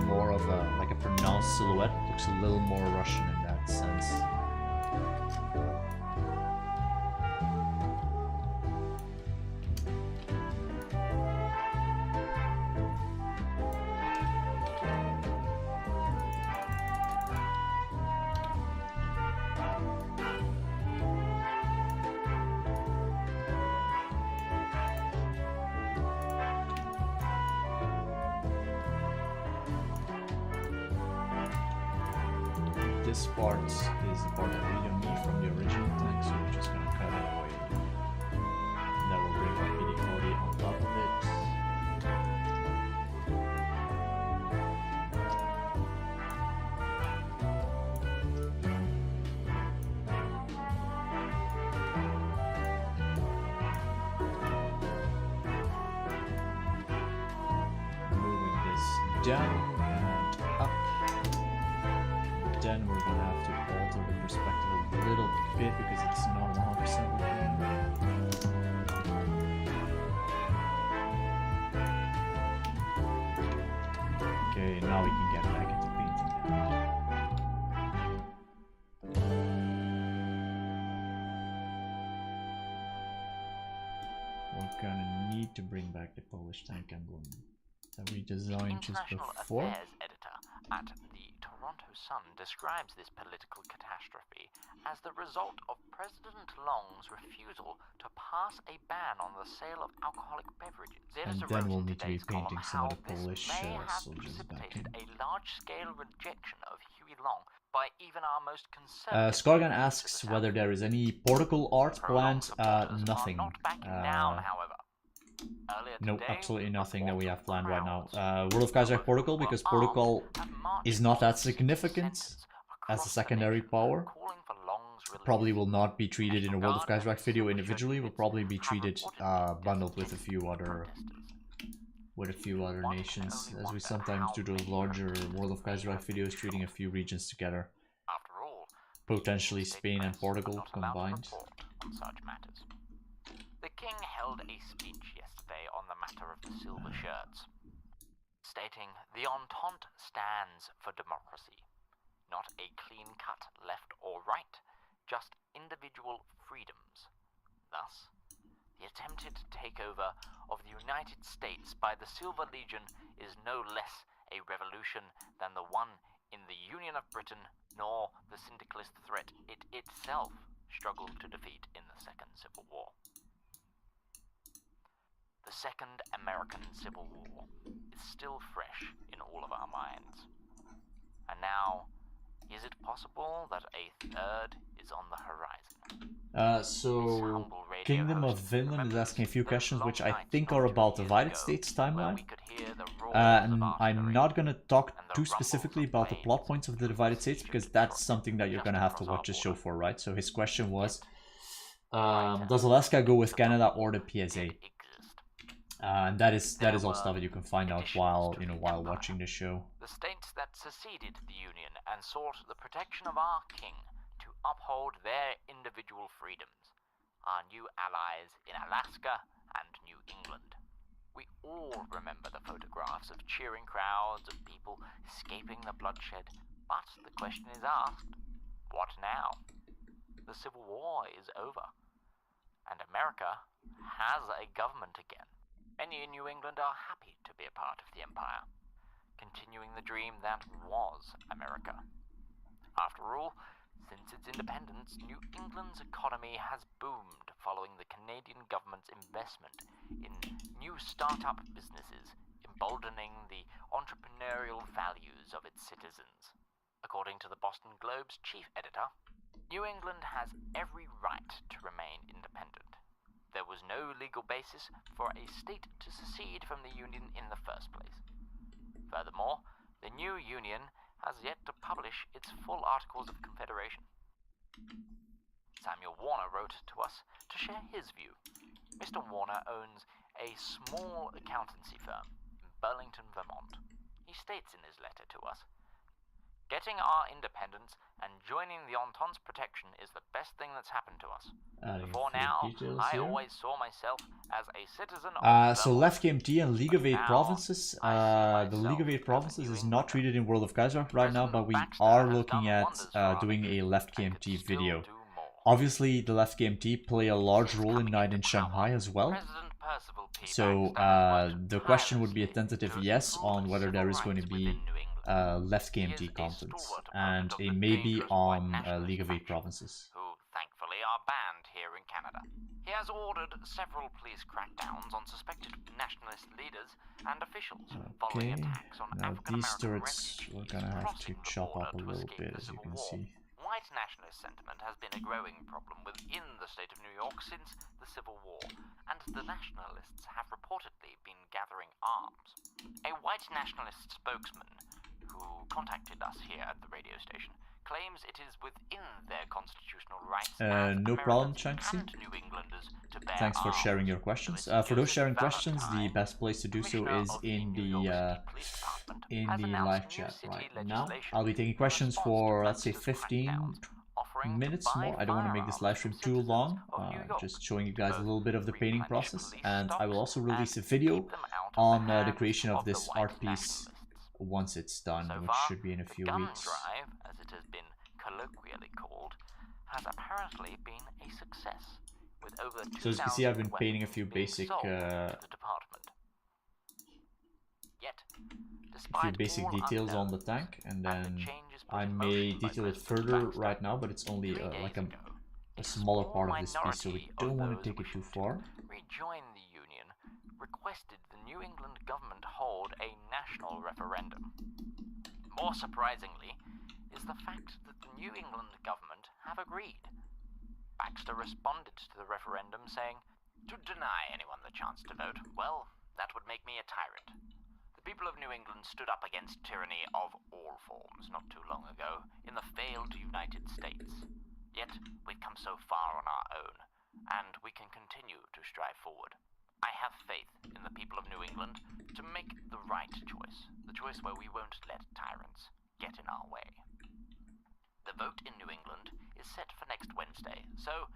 more of a pronounced silhouette. It looks a little more Russian in that sense. This part is the part that we don't need from the original tank, so we're just gonna cut it away. And then we'll bring our PD quality on top of it. Moving this down and up. Then we're gonna have to alter the perspective a little bit because it's not 100% working. Okay, now we can get back into painting. We're gonna need to bring back the Polish tank emblem that we designed just before. Editor at the Toronto Sun describes this political catastrophe as the result of President Long's refusal to pass a ban on the sale of alcoholic beverages. And then we'll need to be painting some of the Polish soldiers back in. A large-scale rejection of Huey Long by even our most conservative. Scargan asks whether there is any Portugal art planned. Nothing. Not backing down, however. No, absolutely nothing that we have planned right now. World of Kaiser Portugal, because Portugal is not that significant as a secondary power. Probably will not be treated in a World of Kaiser video individually. Will probably be treated bundled with a few other nations, as we sometimes do those larger World of Kaiser videos, treating a few regions together. Potentially Spain and Portugal combined. The king held a speech yesterday on the matter of the silver shirts, stating the Entente stands for democracy, not a clean-cut left or right, just individual freedoms. Thus, the attempted takeover of the United States by the Silver Legion is no less a revolution than the one in the Union of Britain, nor the syndicalist threat it itself struggled to defeat in the Second Civil War. The Second American Civil War is still fresh in all of our minds. And now, is it possible that a third is on the horizon? So Kingdom of Vinland is asking a few questions which I think are about the Divided States timeline. And I'm not going to talk too specifically about the plot points of the Divided States, because that's something that you're going to have to watch the show for, right? So his question was, does Alaska go with Canada or the PSA? And that is all stuff that you can find out while watching the show. The states that seceded the Union and sought the protection of our king to uphold their individual freedoms, our new allies in Alaska and New England. We all remember the photographs of cheering crowds of people escaping the bloodshed, but the question is asked, what now? The Civil War is over, and America has a government again. Many in New England are happy to be a part of the empire, continuing the dream that was America. After all, since its independence, New England's economy has boomed following the Canadian government's investment in new start-up businesses, emboldening the entrepreneurial values of its citizens. According to the Boston Globe's chief editor, New England has every right to remain independent. There was no legal basis for a state to secede from the Union in the first place. Furthermore, the new Union has yet to publish its full Articles of Confederation. Samuel Warner wrote to us to share his view. Mr. Warner owns a small accountancy firm in Burlington, Vermont. He states in his letter to us, "Getting our independence and joining the Entente's protection is the best thing that's happened to us. Before now, I always saw myself as a citizen of so Left KMT and League of Eight Provinces. The League of Eight Provinces is not treated in World of Kaiser right now, but we are looking at doing a Left KMT video. Obviously, the Left KMT play a large role in Night in Shanghai as well. So the question would be a tentative yes on whether there is going to be Left KMT content, and a maybe on League of Eight Provinces. Who thankfully are banned here in Canada. He has ordered several police crackdowns on suspected nationalist leaders and officials following attacks on now African these American turrets refugees we're gonna have to crossing the chop up a border to little escape bit, the as you Civil can War. see. White nationalist sentiment has been a growing problem within the state of New York since the Civil War, and the nationalists have reportedly been gathering arms. A white nationalist spokesman who contacted us here at the radio station claims it is within their constitutional rights no problem, Chunksy. New Englanders to bear Thanks for arms. sharing your questions. For those sharing questions, the best place to do so is in the live chat right now. I'll be taking questions for, let's say, 15 minutes more. I don't want to make this live stream too long, just showing you guys a little bit of the painting process, and I will also release a video on the creation of this art piece once it's done, which should be in a few weeks. Drive, as it has been colloquially called, has apparently been a success, with over so as you can see, I've been painting a few basic Yet, A despite few basic all details on the unknowns, tank, and and the then changes put I in may motion by detail it President further Baxter, right now, but it's only 3 like days a ago, smaller small part of this piece, so we minority don't of want to those take it too wishing to far. rejoin the Union requested the New England government hold a national referendum. More surprisingly is the fact that the New England government have agreed. Baxter responded to the referendum saying, "To deny anyone the chance to vote, well, that would make me a tyrant. The people of New England stood up against tyranny of all forms not too long ago in the failed United States. Yet we've come so far on our own, and we can continue to strive forward. I have faith in the people of New England to make the right choice, the choice where we won't let tyrants get in our way." The vote in New England is set for next Wednesday, so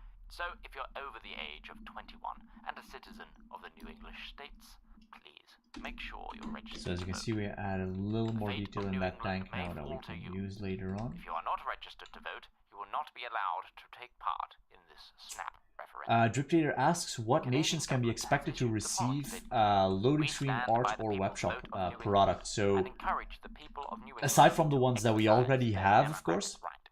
if you're over the age of 21 and a citizen of the New English states, please make sure you're registered. So as you can to see, vote. we add a little more fate detail of in New that England tank may now that we fall to can you. use later on. If you are not registered to vote, you will not be allowed to take part in this snap referendum. Drip Leader asks, what Canadian nations can be government has expected to issued the following receive statement. loading We screen stand art by the or people's webshop vote of New England product? So and encourage the people of New England aside from the to ones that we exercise already their have, of democratic course, right.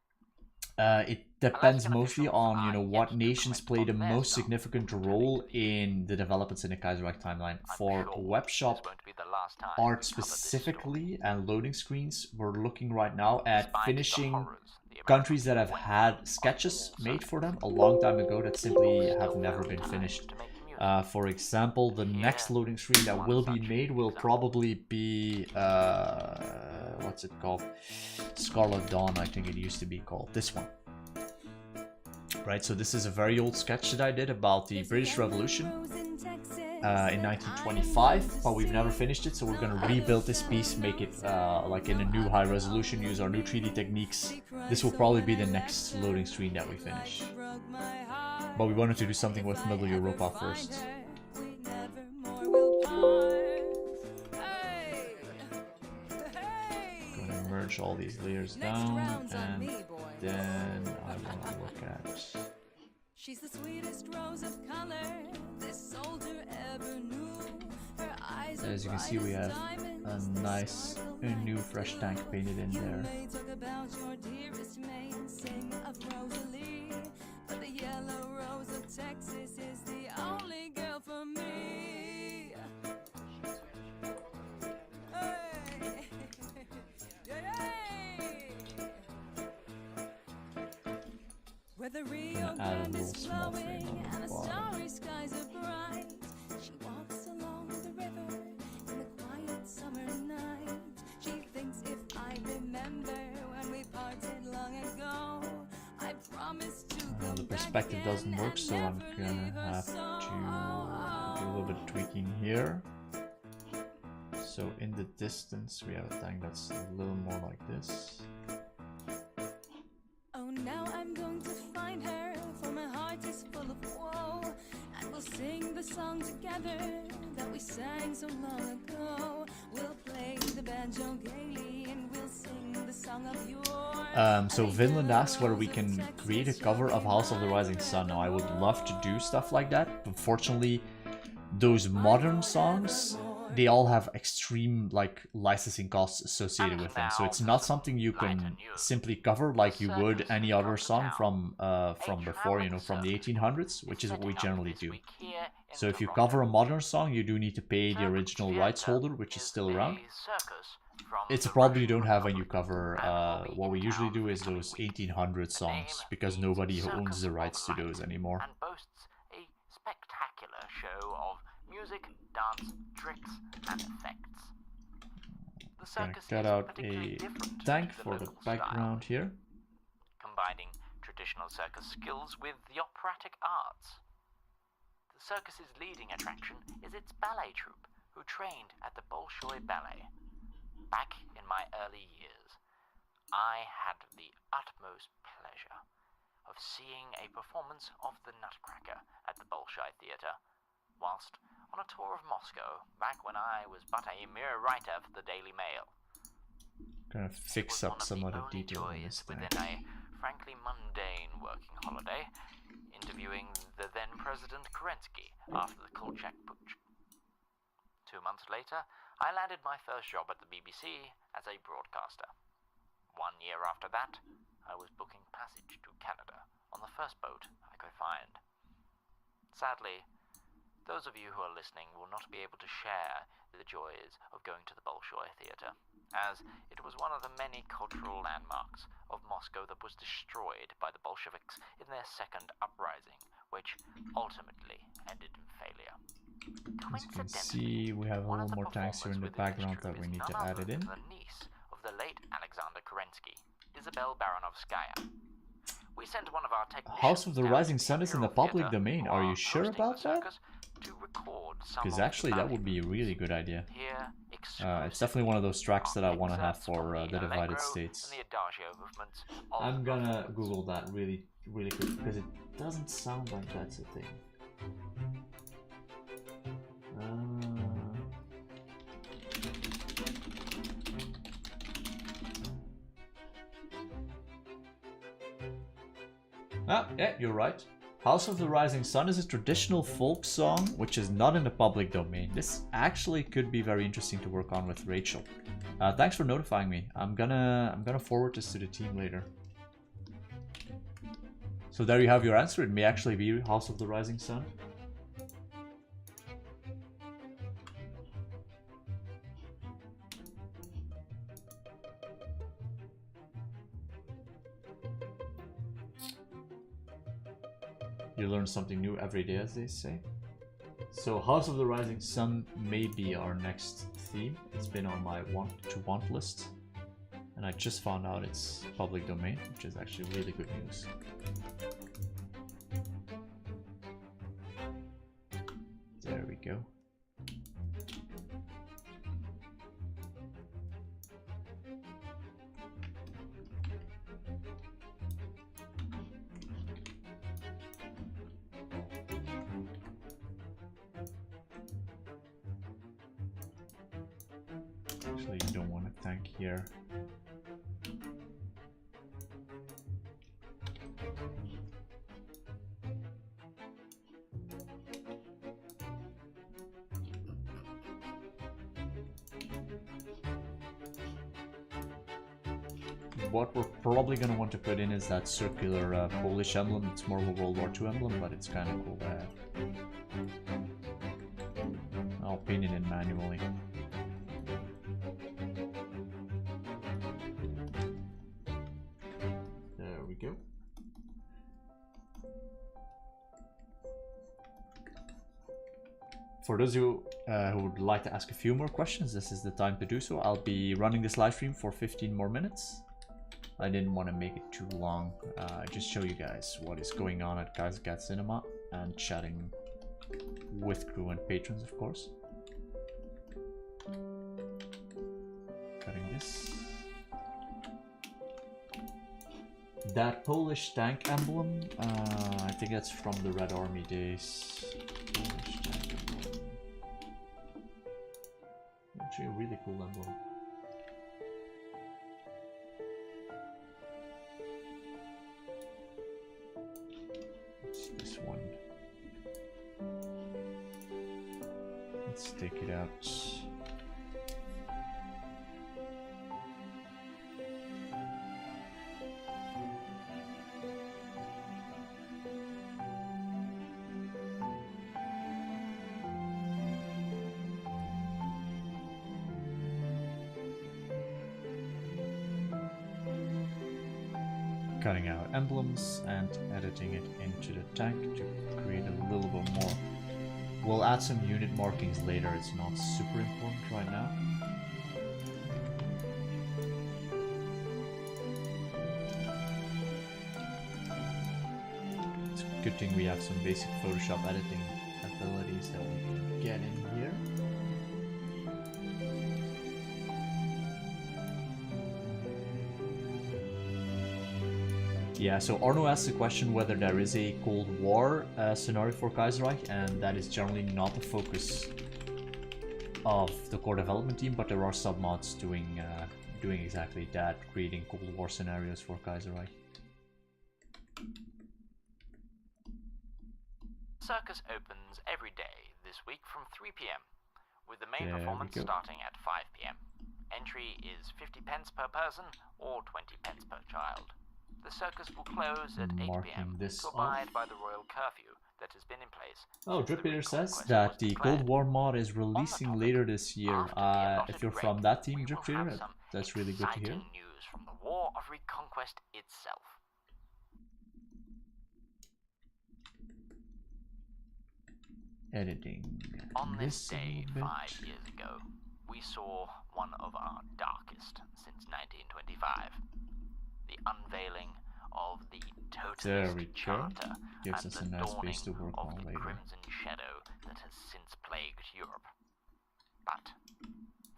it depends Alaskan mostly officials on, you are know, yet what to nations comment play the on their most stance significant on role Thematic. in the developments in the Kaiser timeline. I'm For sure webshop this won't be the last time art we cover this story. specifically and loading screens, we're looking right now at Despite the finishing horrors the countries that Americans have went had through sketches on all made for sides, them a long time ago that simply people have still never found been time finished. to make music. For example, the Here next loading screen that one will be such made will example. probably be what's it called? Scarlet Dawn, I think it used to be called. This one. Right, so this is a very old sketch that I did about the British Revolution in 1925, but we've never finished it, so we're gonna rebuild this piece, make it like in a new high resolution, use our new 3D techniques. This will probably be the next loading screen that we finish. But we wanted to do something with Middle Europa first. Gonna merge all these layers down, and then I want to look at. She's the sweetest rose of color this soldier ever knew. Her eyes As you can see, we have a nice, new fresh tank painted in there. Talk about your dearest maid, sing of Rosalie, but the yellow rose of Texas is the only girl for me. Hey. Hey. Where the Rio Grande is flowing and the starry skies are bright, she walks along the river in the quiet summer night. She thinks, if I remember when we parted long ago, I promised to come The back perspective again doesn't work, and so I'm never gonna leave her have to do a little bit of tweaking here. So in the distance, we have a tank that's a little more like this. Oh, now I'm going to find her, for my heart is full of woe, and we'll sing the song together that we sang so long ago. We'll play the banjo gaily and we'll sing the song of yore. So Vinland asks whether we can create a cover of House of the Rising Sun. Now, I would love to do stuff like that, but unfortunately, those modern songs, they all have extreme like licensing costs associated with them, so it's not something you can simply cover like you would any other song from before, you know, from the 1800s, which is what we generally do. So if you cover a modern song, you do need to pay the original rights holder, which is still around. It's a problem you don't have when you cover. What we usually do is those 1800 songs, because nobody owns the rights to those anymore. And boasts a spectacular show of music, dance, tricks, and effects. The Gonna circus cut is out particularly a different tank to the for the local background style, here. combining traditional circus skills with the operatic arts. The circus's leading attraction is its ballet troupe, who trained at the Bolshoi Ballet. Back in my early years, I had the utmost pleasure of seeing a performance of the Nutcracker at the Bolshoi Theatre, whilst on a tour of Moscow back when I was but a mere writer for the Daily Mail. Gonna fix up some of the detail in this within tank. a frankly mundane working holiday, interviewing the then President Kerensky after the Kolchak putsch. 2 months later, I landed my first job at the BBC as a broadcaster. 1 year after that, I was booking passage to Canada on the first boat I could find. Sadly, those of you who are listening will not be able to share the joys of going to the Bolshoi Theatre, as it was one of the many cultural landmarks of Moscow that was destroyed by the Bolsheviks in their second uprising, which ultimately ended in failure. As you can see, we have a lot more tanks here in the background that we need to add it in. The niece of the late Alexander Kerensky, Isabel Baranovskaya. We sent one of our technicians House of the down Rising to the Sun is in the Imperial public Theatre domain. who Are you sure hosting about the that? circus to record some Because of actually, the that would be a ballet really moves. good idea. Here, It's definitely one of those tracks that I want to have excerpts for from the Divided Allegro States. and the Adagio movements of I'm gonna the Google that really quick because it doesn't sound like that's a thing. Yeah, you're right. House of the Rising Sun is a traditional folk song which is not in the public domain. This actually could be very interesting to work on with Rachel. Thanks for notifying me. I'm gonna forward this to the team later. So there you have your answer. It may actually be House of the Rising Sun. You learn something new every day, as they say. So House of the Rising Sun may be our next theme. It's been on my want list. And I just found out it's public domain, which is actually really good news. There we go. Actually, you don't want a tank here. What we're probably going to want to put in is that circular Polish emblem. It's more of a World War II emblem, but it's kind of cool to have. I'll paint it in manually. There we go. For those of you who would like to ask a few more questions, this is the time to do so. I'll be running this live stream for 15 more minutes. I didn't want to make it too long. Just show you guys what is going on at Kaiser Cinema and chatting with crew and patrons, of course. Cutting this. That Polish tank emblem, I think that's from the Red Army days. Polish tank emblem. Actually a really cool emblem. This one. Let's take it out. Cutting out emblems and editing it into the tank to create a little bit more. We'll add some unit markings later, it's not super important right now. It's a good thing we have some basic Photoshop editing abilities that we can get in here. Yeah, so Arno asked the question whether there is a Cold War scenario for Kaiserreich, and that is generally not the focus of the core development team, but there are sub-mods doing exactly that, creating Cold War scenarios for Kaiserreich. Circus opens every day this week from 3 PM, with the main There we performance go. starting at 5 p.m. Entry is 50 pence per person or 20 pence per child. The circus will close at 8 Marking p.m. this to abide off. by the royal curfew that has been in place. Oh, since the Drippeter says Reconquest that was the declared. Cold War mod is releasing topic, later this year. After the allotted If you're break, from that team, we will Drippeter, have some that's really good to hear. exciting news from the War of Reconquest itself. Editing On this a day, little 5 years ago, we saw one of our darkest since 1925. The unveiling of the There we Totalist go. Charter Gives and us the a nice dawning base to work of on the later. Crimson Shadow that has since plagued Europe. But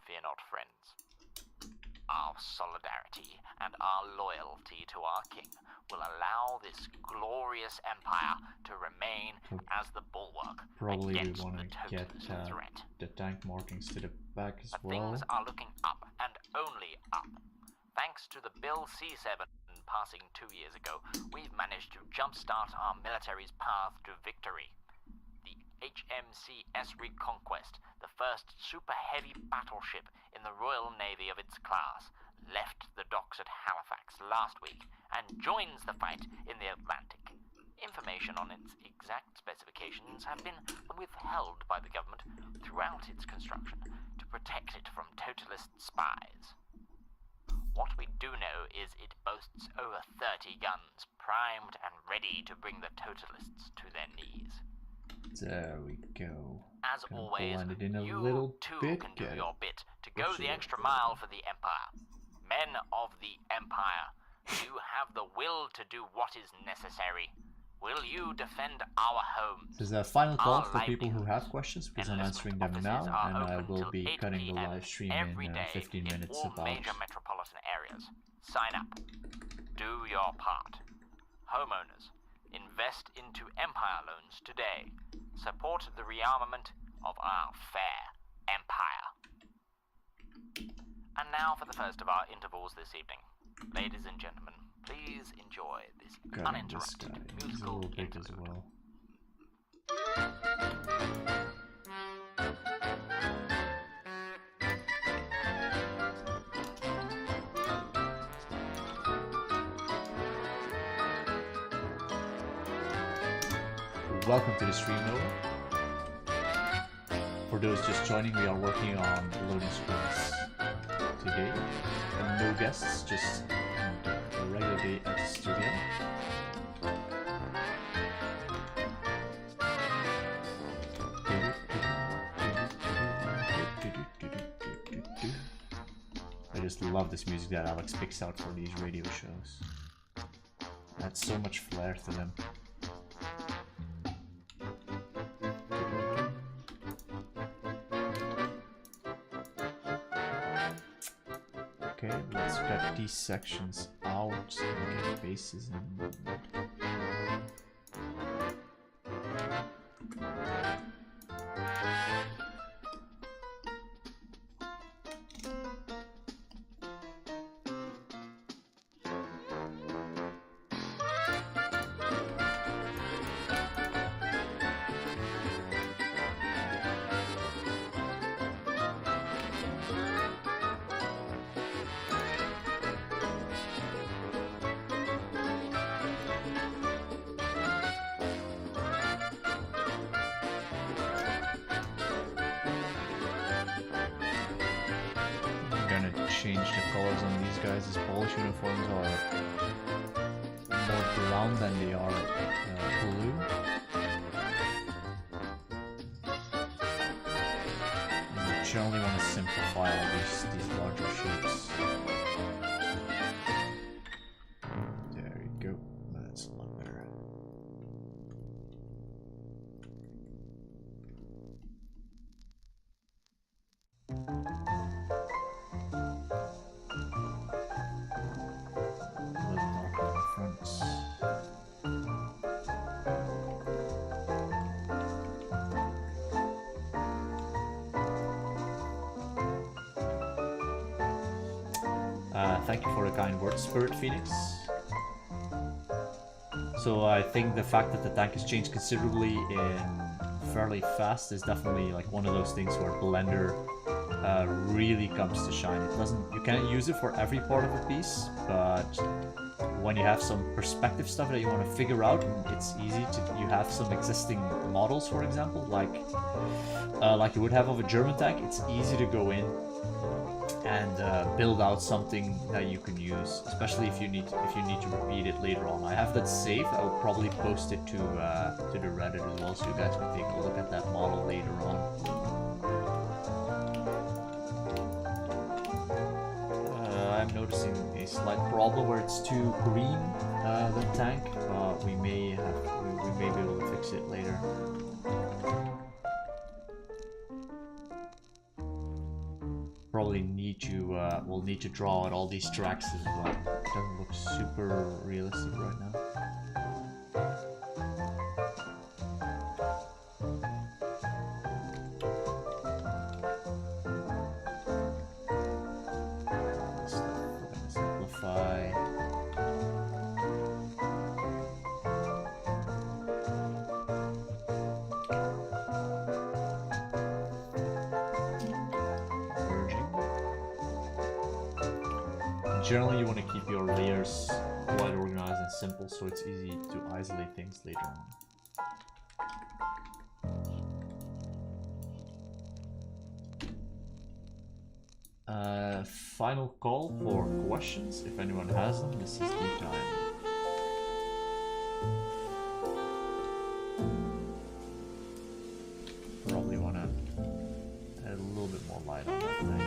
fear not, friends. Our solidarity and our loyalty to our king will allow this glorious empire to remain as the bulwark Probably we against want the to get totalist threat. the tank markings to the back as But well. things are looking up and only up. Thanks to the Bill C7 passing 2 years ago, we've managed to jumpstart our military's path to victory. The HMCS Reconquest, the first super heavy battleship in the Royal Navy of its class, left the docks at Halifax last week and joins the fight in the Atlantic. Information on its exact specifications have been withheld by the government throughout its construction to protect it from totalist spies. What we do know is it boasts over 30 guns, primed and ready to bring the totalists to their knees. There we go. As Gonna always, blend it in a you little too bit, can do get your it. bit to go Push the it extra up. mile for the Empire. Men of the Empire, you have the will to do what is necessary. Will you defend our homes? This is a final call Our for people who have livelihoods. questions because I'm Enlistment answering them offices now, are and I open will till be 8 cutting the p.m. live stream every in day 15 minutes in all about. major metropolitan areas. Sign up. Do your part. Homeowners, invest into Empire loans today. Support the rearmament of our fair Empire. And now for the first of our intervals this evening. Ladies and gentlemen, please enjoy this Cutting this guy. uninterrupted He's a musical little big as interlude. well. Welcome to the stream, Noah. For those just joining, we are working on loading screens today. And no guests, just a regular day at the studio. I just love this music that Alex picks out for these radio shows. Adds so much flair to them. Okay, let's cut these sections out and get bases in. Change the colors on these guys' Polish uniforms are more brown than they are blue. And you generally want to simplify all these larger shapes. There you go. That's a lot better. Thank you for the kind words, Spirit Phoenix. So I think the fact that the tank has changed considerably in fairly fast is definitely like one of those things where Blender really comes to shine. It doesn't, you can't use it for every part of a piece, but when you have some perspective stuff that you want to figure out, it's easy to, you have some existing models, for example, like you would have of a German tank. It's easy to go in and build out something that you can use, especially if you need to repeat it later on. I have that saved. I will probably post it to the Reddit as well, so you guys can take a look at that model later on. I'm noticing a slight problem where it's too green, the tank, but we may be able to fix it later. Probably need to we'll need to draw out all these tracks as well. It doesn't look super realistic right now. Generally, you want to keep your layers quite organized and simple, so it's easy to isolate things later on. Final call for questions. If anyone has them, this is the time. Probably want to add a little bit more light on that thing.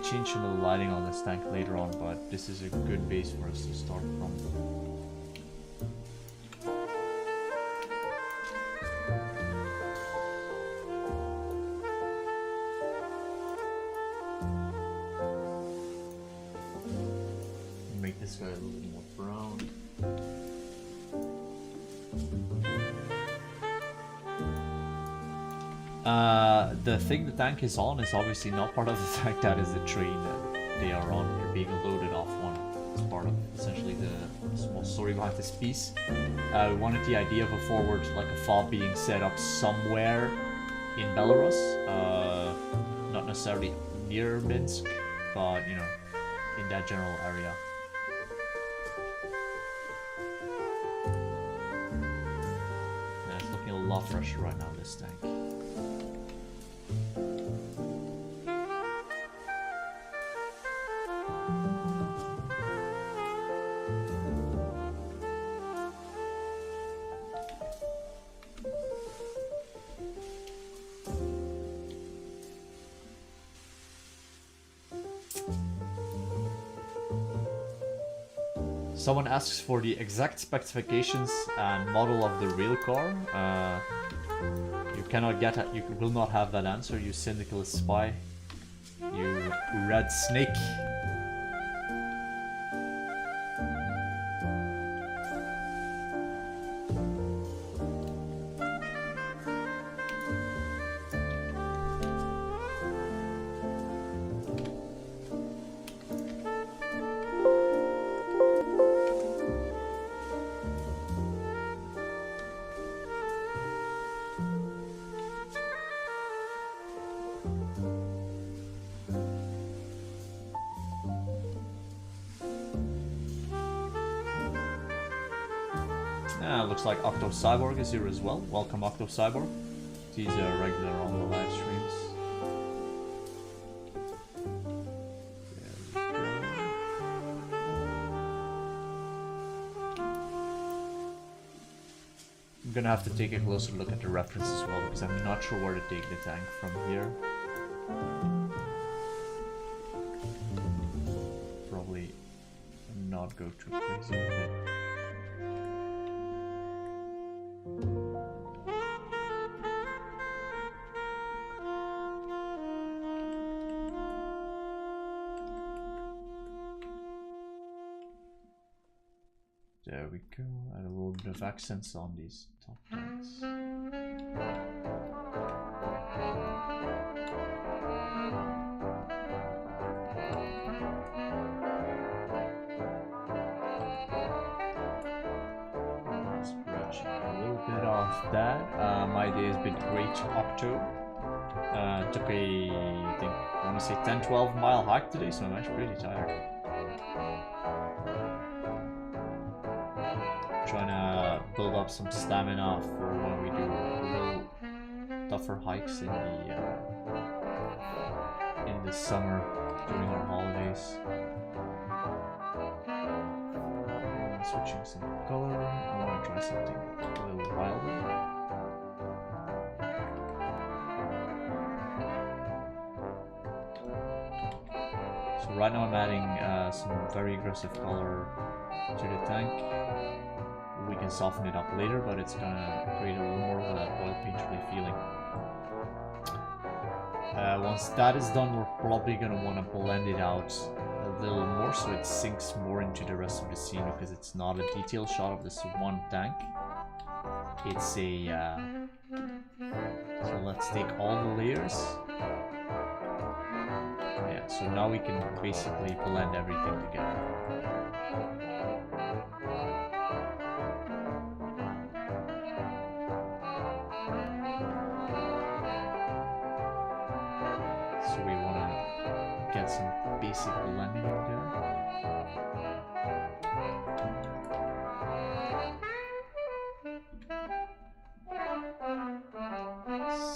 Change some of the lighting on this tank later on, but this is a good base for us to start from. Make this guy a little bit more brown. The thing the tank is on is obviously not part of the tank, that is the train that they are on. They're being loaded off one. It's part of essentially the small story behind this piece. We wanted the idea of a forward, like a fob being set up somewhere in Belarus. Not necessarily near Minsk, but you know, in that general area. And it's looking a lot fresher right now, this tank. Someone asks for the exact specifications and model of the rail car. You cannot get it. You will not have that answer. You syndicalist spy. You red snake. Looks like Octo Cyborg is here as well. Welcome, Octo Cyborg. He's a regular on the live streams. I'm gonna have to take a closer look at the reference as well, because I'm not sure where to take the tank from here. Probably not go too crazy with it. we go. Add a little bit of accents on these top tanks. A little bit of that. My day has been great, Octo. Took a, I think, I want to say 10-12 mile hike today, so I'm actually pretty tired. Trying to build up some stamina for when we do a little tougher hikes in the summer during our holidays. Switching some color. I want to try something a little wilder. So right now I'm adding some very aggressive color to the tank. We can soften it up later, but it's gonna create a little more of that oil painterly feeling. Once that is done, we're probably gonna want to blend it out a little more so it sinks more into the rest of the scene, because it's not a detailed shot of this one tank. It's a so let's take all the layers. Yeah, so now we can basically blend everything together. So we want to get some basic blending in there.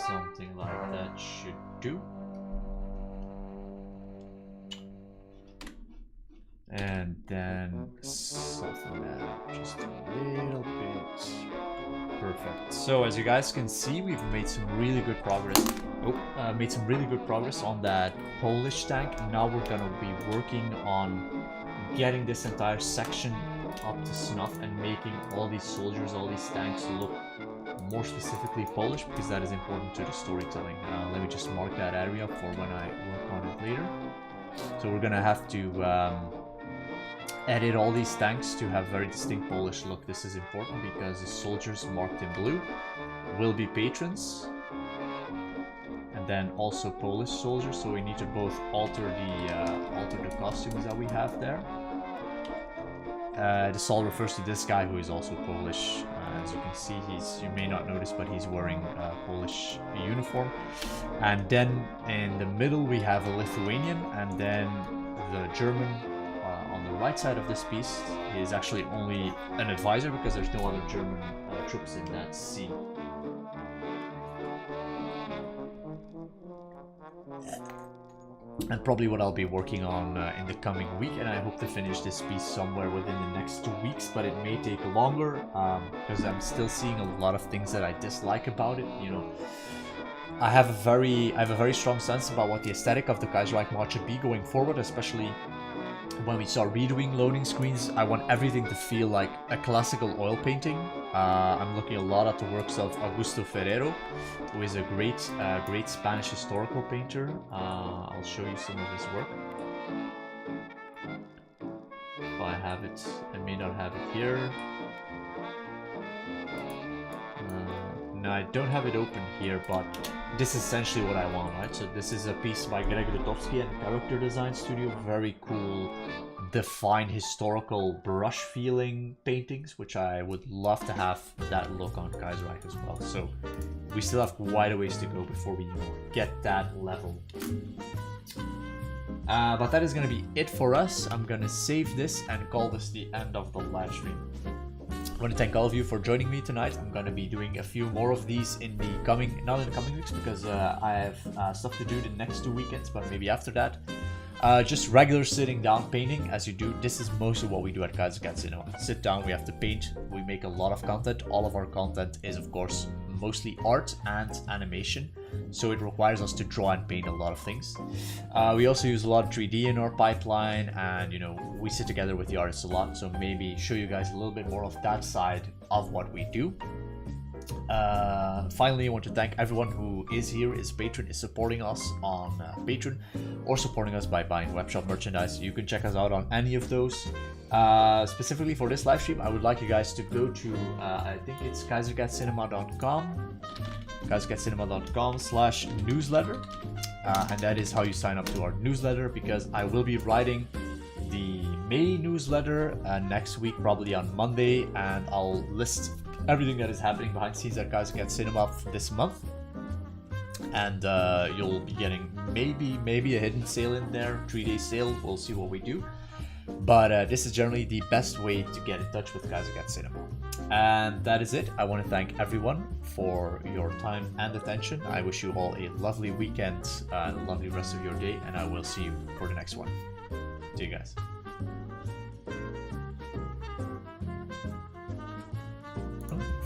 Something like that should do. And then soften that up just a little bit. Perfect. So as you guys can see, we've made some really good progress. On that Polish tank. Now we're gonna be working on getting this entire section up to snuff and making all these soldiers, all these tanks look more specifically Polish, because that is important to the storytelling. Let me just mark that area for when I work on it later. So we're gonna have to edit all these tanks to have very distinct Polish look. This is important because the soldiers marked in blue will be patrons, and then also Polish soldiers. So we need to both alter the costumes that we have there. This all refers to this guy who is also Polish. As you can see, you may not notice, but he's wearing a Polish uniform. And then in the middle we have a Lithuanian, and then the German on the right side of this piece is actually only an advisor, because there's no other German troops in that scene. And probably what I'll be working on in the coming week, and I hope to finish this piece somewhere within the next 2 weeks, but it may take longer because I'm still seeing a lot of things that I dislike about it. You know, I have a very strong sense about what the aesthetic of the Kaiser mod should be going forward, especially when we start redoing loading screens. I want everything to feel like a classical oil painting. I'm looking a lot at the works of Augusto Ferrero, who is a great Spanish historical painter. I'll show you some of his work. If I have it, I may not have it here. No, I don't have it open here, but this is essentially what I want, right? So this is a piece by Greg Rutowski and Character Design Studio. Very cool, defined historical brush feeling paintings, which I would love to have that look on Kaiser as well. So we still have quite a ways to go before we get that level. But that is going to be it for us. I'm going to save this and call this the end of the live stream. I want to thank all of you for joining me tonight. I'm going to be doing a few more of these not in the coming weeks, because I have stuff to do the next 2 weekends, but maybe after that. Just regular sitting down painting as you do. This is most of what we do at Kaiser Cats. You know, sit down, we have to paint, we make a lot of content. All of our content is, of course, mostly art and animation, so it requires us to draw and paint a lot of things. We also use a lot of 3D in our pipeline, and you know, we sit together with the artists a lot, so maybe show you guys a little bit more of that side of what we do. Finally, I want to thank everyone who is here, is patron, is supporting us on Patreon, or supporting us by buying webshop merchandise. You can check us out on any of those. Specifically for this live stream, I would like you guys to go to, I think it's kaisercatcinema.com, kaisercatcinema.com/newsletter, and that is how you sign up to our newsletter, because I will be writing the May newsletter next week, probably on Monday, and I'll list everything that is happening behind the scenes at Kaiser Cat Cinema for this month. And you'll be getting maybe a hidden sale in there, 3-day sale, we'll see what we do. But this is generally the best way to get in touch with Kaiser Cat Cinema. And that is it. I want to thank everyone for your time and attention. I wish you all a lovely weekend, a lovely rest of your day, and I will see you for the next one. See you guys.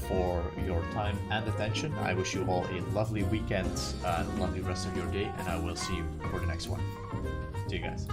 For your time and attention. I wish you all a lovely weekend, a lovely rest of your day, and I will see you for the next one. See you guys.